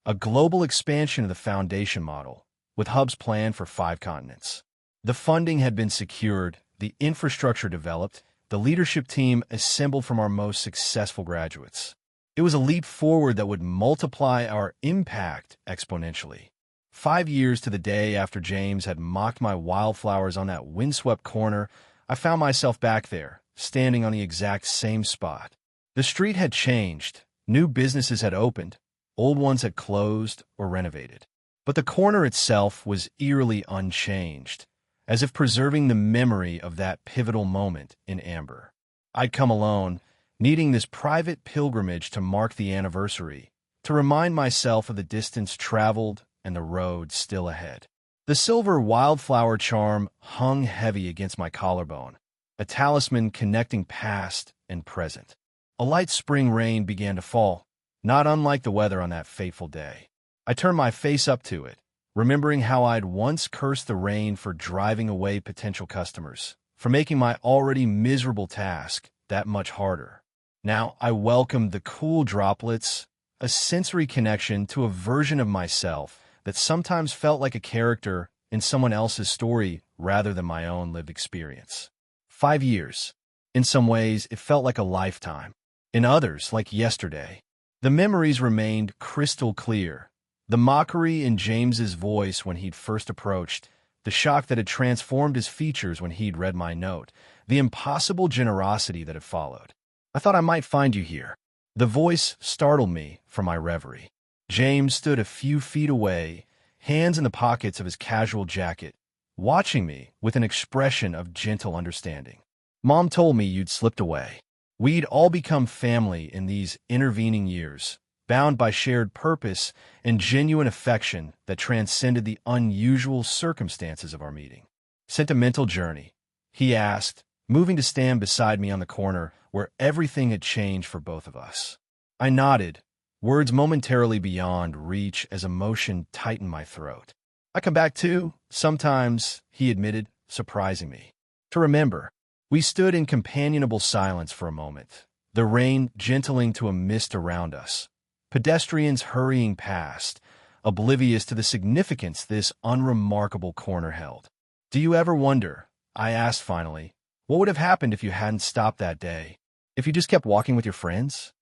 a global expansion of the foundation model, with hubs planned for 5 continents. The funding had been secured, the infrastructure developed, the leadership team assembled from our most successful graduates. It was a leap forward that would multiply our impact exponentially. 5 years to the day after James had mocked my wildflowers on that windswept corner, I found myself back there, standing on the exact same spot. The street had changed, new businesses had opened, old ones had closed or renovated. But the corner itself was eerily unchanged, as if preserving the memory of that pivotal moment in amber. I'd come alone, needing this private pilgrimage to mark the anniversary, to remind myself of the distance traveled and the road still ahead. The silver wildflower charm hung heavy against my collarbone, a talisman connecting past and present. A light spring rain began to fall, not unlike the weather on that fateful day. I turned my face up to it, remembering how I'd once cursed the rain for driving away potential customers, for making my already miserable task that much harder. Now I welcomed the cool droplets, a sensory connection to a version of myself that sometimes felt like a character in someone else's story rather than my own lived experience. 5 years. In some ways, it felt like a lifetime. In others, like yesterday. The memories remained crystal clear. The mockery in James's voice when he'd first approached, the shock that had transformed his features when he'd read my note, the impossible generosity that had followed. "I thought I might find you here." The voice startled me from my reverie. James stood a few feet away, hands in the pockets of his casual jacket, watching me with an expression of gentle understanding. "Mom told me you'd slipped away. We'd all become family in these intervening years, bound by shared purpose and genuine affection that transcended the unusual circumstances of our meeting." "Sentimental journey?" he asked, moving to stand beside me on the corner where everything had changed for both of us. I nodded, words momentarily beyond reach as emotion tightened my throat. "I come back too, sometimes," he admitted, surprising me. "To remember." We stood in companionable silence for a moment, the rain gentling to a mist around us, pedestrians hurrying past, oblivious to the significance this unremarkable corner held. "Do you ever wonder," I asked finally, "what would have happened if you hadn't stopped that day? If you just kept walking with your friends?"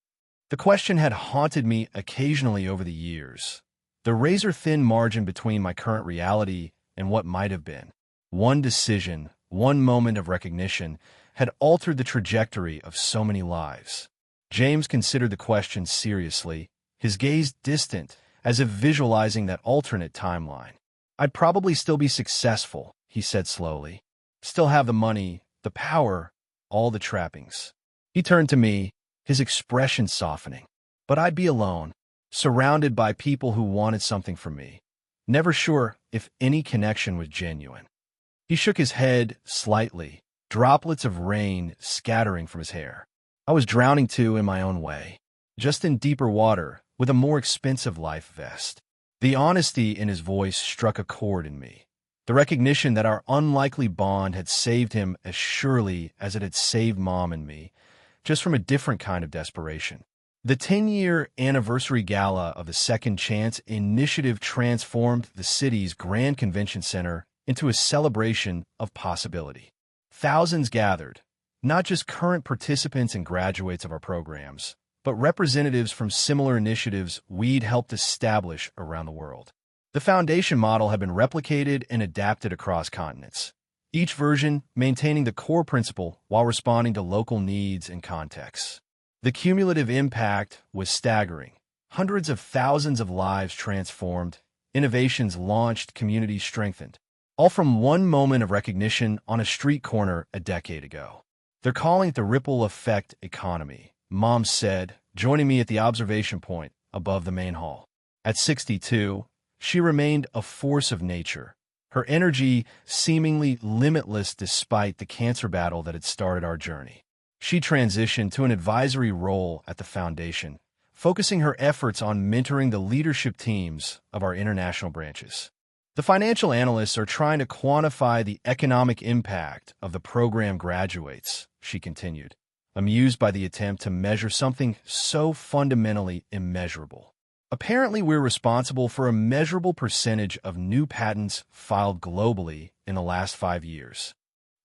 The question had haunted me occasionally over the years, the razor-thin margin between my current reality and what might have been. One decision, one moment of recognition, had altered the trajectory of so many lives. James considered the question seriously, his gaze distant, as if visualizing that alternate timeline. I'd probably still be successful, he said slowly. Still have the money, the power, all the trappings. He turned to me, his expression softening. But I'd be alone, surrounded by people who wanted something from me, never sure if any connection was genuine. He shook his head slightly, droplets of rain scattering from his hair. I was drowning too in my own way, just in deeper water, with a more expensive life vest. The honesty in his voice struck a chord in me. The recognition that our unlikely bond had saved him as surely as it had saved Mom and me, just from a different kind of desperation. The 10-year anniversary gala of the Second Chance Initiative transformed the city's Grand Convention Center into a celebration of possibility. Thousands gathered, not just current participants and graduates of our programs, but representatives from similar initiatives we'd helped establish around the world. The foundation model had been replicated and adapted across continents, each version maintaining the core principle while responding to local needs and contexts. The cumulative impact was staggering. Hundreds of thousands of lives transformed, innovations launched, communities strengthened, all from one moment of recognition on a street corner a decade ago. They're calling it the ripple effect economy, Mom said, joining me at the observation point above the main hall. At 62, she remained a force of nature, her energy seemingly limitless despite the cancer battle that had started our journey. She transitioned to an advisory role at the foundation, focusing her efforts on mentoring the leadership teams of our international branches. The financial analysts are trying to quantify the economic impact of the program graduates, she continued, amused by the attempt to measure something so fundamentally immeasurable. Apparently, we're responsible for a measurable percentage of new patents filed globally in the last 5 years.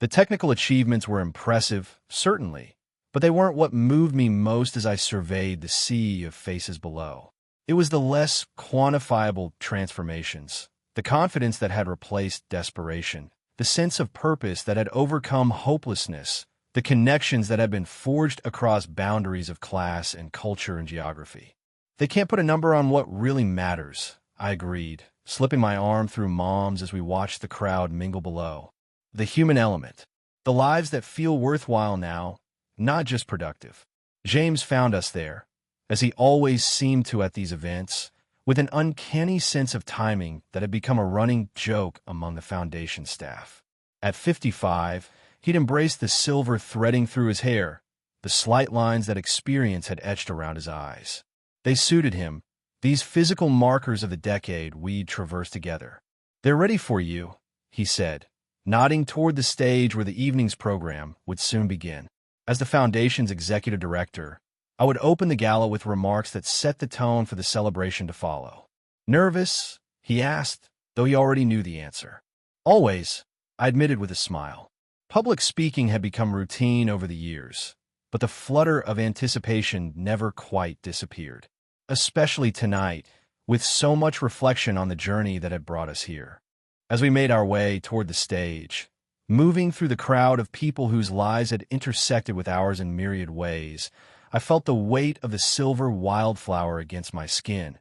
The technical achievements were impressive, certainly, but they weren't what moved me most as I surveyed the sea of faces below. It was the less quantifiable transformations, the confidence that had replaced desperation, the sense of purpose that had overcome hopelessness, the connections that had been forged across boundaries of class and culture and geography. They can't put a number on what really matters, I agreed, slipping my arm through Mom's as we watched the crowd mingle below. The human element, the lives that feel worthwhile now, not just productive. James found us there, as he always seemed to at these events, with an uncanny sense of timing that had become a running joke among the foundation staff. At 55, he'd embraced the silver threading through his hair, the slight lines that experience had etched around his eyes. They suited him, these physical markers of the decade we'd traversed together. They're ready for you, he said, nodding toward the stage where the evening's program would soon begin. As the Foundation's executive director, I would open the gala with remarks that set the tone for the celebration to follow. Nervous? He asked, though he already knew the answer. Always, I admitted with a smile. Public speaking had become routine over the years, but the flutter of anticipation never quite disappeared, especially tonight, with so much reflection on the journey that had brought us here. As we made our way toward the stage, moving through the crowd of people whose lives had intersected with ours in myriad ways, I felt the weight of the silver wildflower against my skin,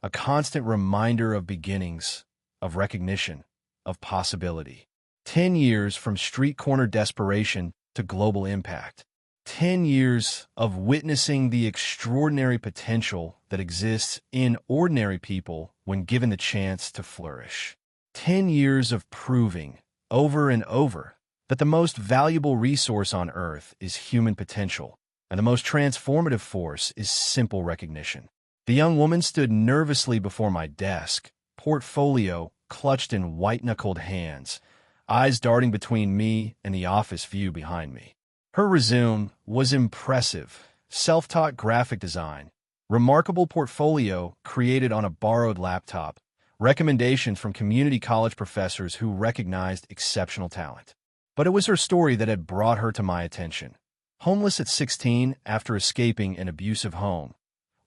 a constant reminder of beginnings, of recognition, of possibility. 10 years from street corner desperation to global impact. 10 years of witnessing the extraordinary potential that exists in ordinary people when given the chance to flourish. 10 years of proving, over and over, that the most valuable resource on Earth is human potential, and the most transformative force is simple recognition. The young woman stood nervously before my desk, portfolio clutched in white-knuckled hands, eyes darting between me and the office view behind me. Her resume was impressive, self-taught graphic design, remarkable portfolio created on a borrowed laptop, recommendations from community college professors who recognized exceptional talent. But it was her story that had brought her to my attention. Homeless at 16 after escaping an abusive home,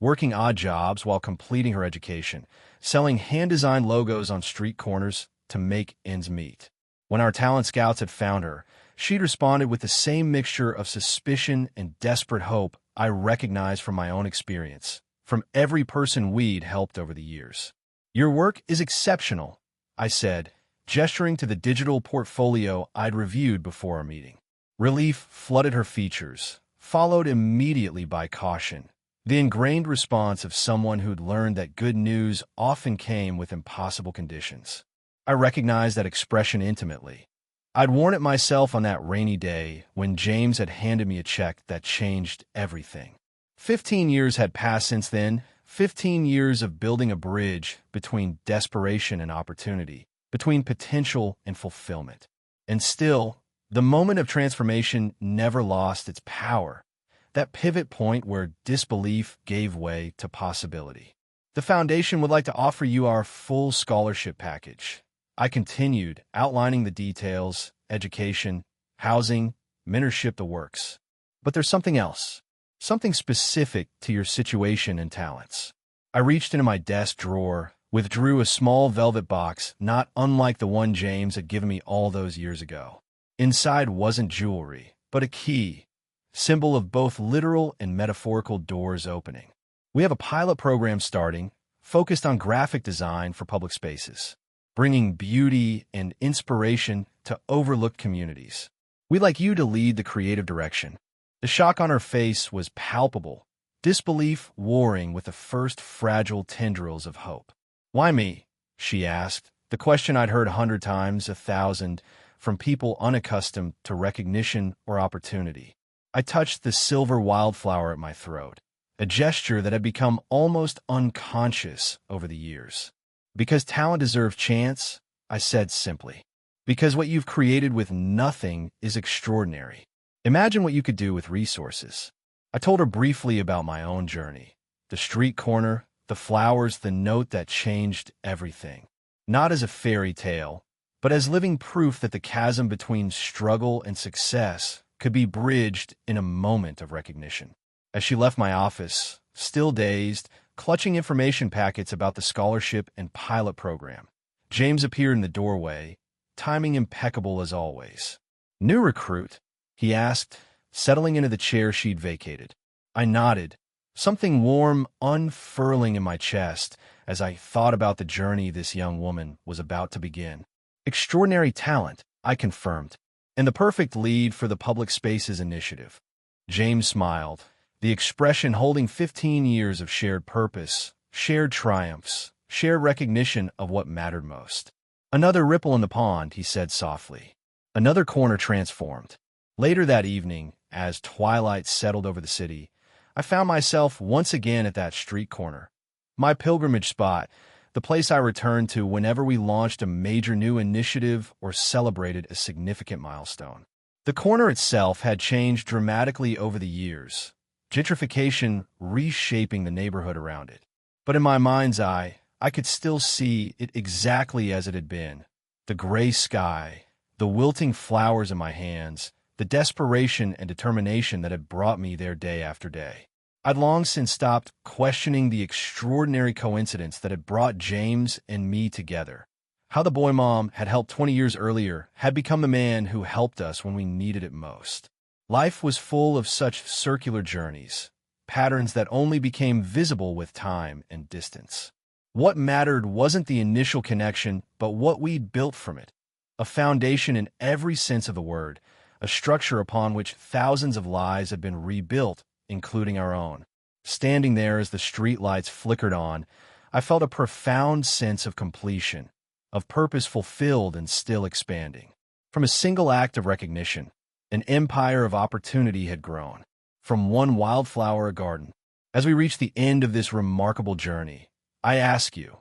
working odd jobs while completing her education, selling hand-designed logos on street corners to make ends meet. When our talent scouts had found her, she'd responded with the same mixture of suspicion and desperate hope I recognized from my own experience, from every person we'd helped over the years. Your work is exceptional, I said, gesturing to the digital portfolio I'd reviewed before our meeting. Relief flooded her features, followed immediately by caution, the ingrained response of someone who'd learned that good news often came with impossible conditions. I recognized that expression intimately. I'd worn it myself on that rainy day when James had handed me a check that changed everything. 15 years had passed since then, 15 years of building a bridge between desperation and opportunity, between potential and fulfillment. And still, the moment of transformation never lost its power, that pivot point where disbelief gave way to possibility. The foundation would like to offer you our full scholarship package. I continued, outlining the details, education, housing, mentorship, the works. But there's something else, something specific to your situation and talents. I reached into my desk drawer, withdrew a small velvet box not unlike the one James had given me all those years ago. Inside wasn't jewelry, but a key, symbol of both literal and metaphorical doors opening. We have a pilot program starting, focused on graphic design for public spaces, bringing beauty and inspiration to overlooked communities. We'd like you to lead the creative direction. The shock on her face was palpable, disbelief warring with the first fragile tendrils of hope. "Why me?" she asked, the question I'd heard 100 times, 1,000, from people unaccustomed to recognition or opportunity. I touched the silver wildflower at my throat, a gesture that had become almost unconscious over the years. "Because talent deserves chance," I said simply. "Because what you've created with nothing is extraordinary. Imagine what you could do with resources." I told her briefly about my own journey, the street corner, the flowers, the note that changed everything. Not as a fairy tale, but as living proof that the chasm between struggle and success could be bridged in a moment of recognition. As she left my office, still dazed, clutching information packets about the scholarship and pilot program, James appeared in the doorway, timing impeccable as always. "New recruit?" he asked, settling into the chair she'd vacated. I nodded, something warm unfurling in my chest as I thought about the journey this young woman was about to begin. "Extraordinary talent," I confirmed, "and the perfect lead for the Public Spaces Initiative." James smiled, the expression holding 15 years of shared purpose, shared triumphs, shared recognition of what mattered most. "Another ripple in the pond," he said softly. Another corner transformed. Later that evening, as twilight settled over the city, I found myself once again at that street corner. My pilgrimage spot, the place I returned to whenever we launched a major new initiative or celebrated a significant milestone. The corner itself had changed dramatically over the years, gentrification reshaping the neighborhood around it. But in my mind's eye, I could still see it exactly as it had been. The gray sky, the wilting flowers in my hands, the desperation and determination that had brought me there day after day. I'd long since stopped questioning the extraordinary coincidence that had brought James and me together. How the boy Mom had helped 20 years earlier had become the man who helped us when we needed it most. Life was full of such circular journeys, patterns that only became visible with time and distance. What mattered wasn't the initial connection, but what we'd built from it. A foundation in every sense of the word, a structure upon which thousands of lives had been rebuilt, including our own. Standing there as the streetlights flickered on, I felt a profound sense of completion, of purpose fulfilled and still expanding. From a single act of recognition, an empire of opportunity had grown. From one wildflower a garden. As we reach the end of this remarkable journey, I ask you,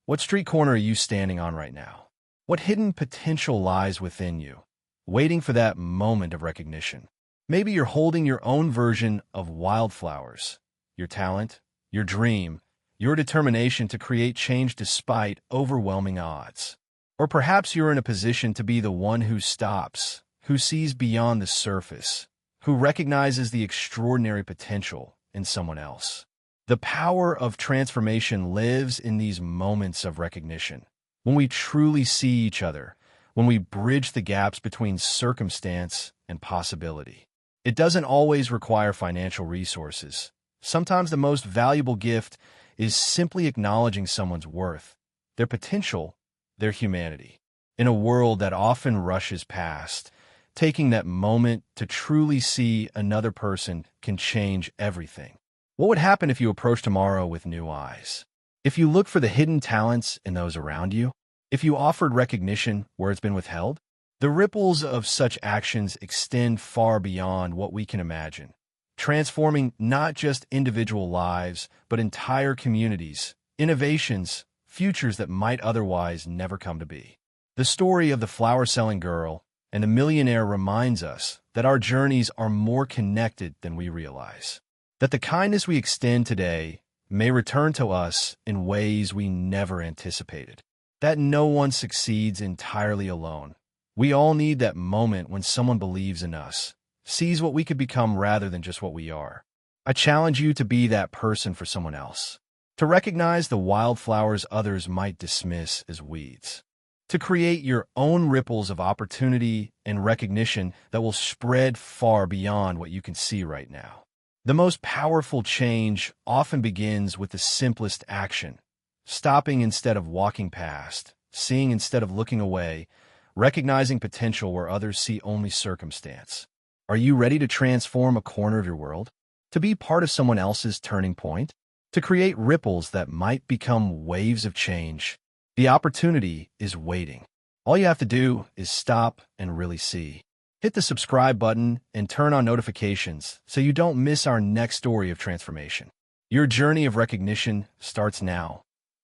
what street corner are you standing on right now? What hidden potential lies within you, waiting for that moment of recognition? Maybe you're holding your own version of wildflowers, your talent, your dream, your determination to create change despite overwhelming odds. Or perhaps you're in a position to be the one who stops, who sees beyond the surface, who recognizes the extraordinary potential in someone else. The power of transformation lives in these moments of recognition, when we truly see each other, when we bridge the gaps between circumstance and possibility. It doesn't always require financial resources. Sometimes the most valuable gift is simply acknowledging someone's worth, their potential, their humanity. In a world that often rushes past, taking that moment to truly see another person can change everything. What would happen if you approach tomorrow with new eyes? If you look for the hidden talents in those around you? If you offered recognition where it's been withheld? The ripples of such actions extend far beyond what we can imagine, transforming not just individual lives, but entire communities, innovations, futures that might otherwise never come to be. The story of the flower-selling girl and the millionaire reminds us that our journeys are more connected than we realize, that the kindness we extend today may return to us in ways we never anticipated, that no one succeeds entirely alone. We all need that moment when someone believes in us, sees what we could become rather than just what we are. I challenge you to be that person for someone else, to recognize the wildflowers others might dismiss as weeds, to create your own ripples of opportunity and recognition that will spread far beyond what you can see right now. The most powerful change often begins with the simplest action, stopping instead of walking past, seeing instead of looking away, recognizing potential where others see only circumstance. Are you ready to transform a corner of your world? To be part of someone else's turning point? To create ripples that might become waves of change? The opportunity is waiting. All you have to do is stop and really see. Hit the subscribe button and turn on notifications so you don't miss our next story of transformation. Your journey of recognition starts now.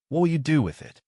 What will you do with it?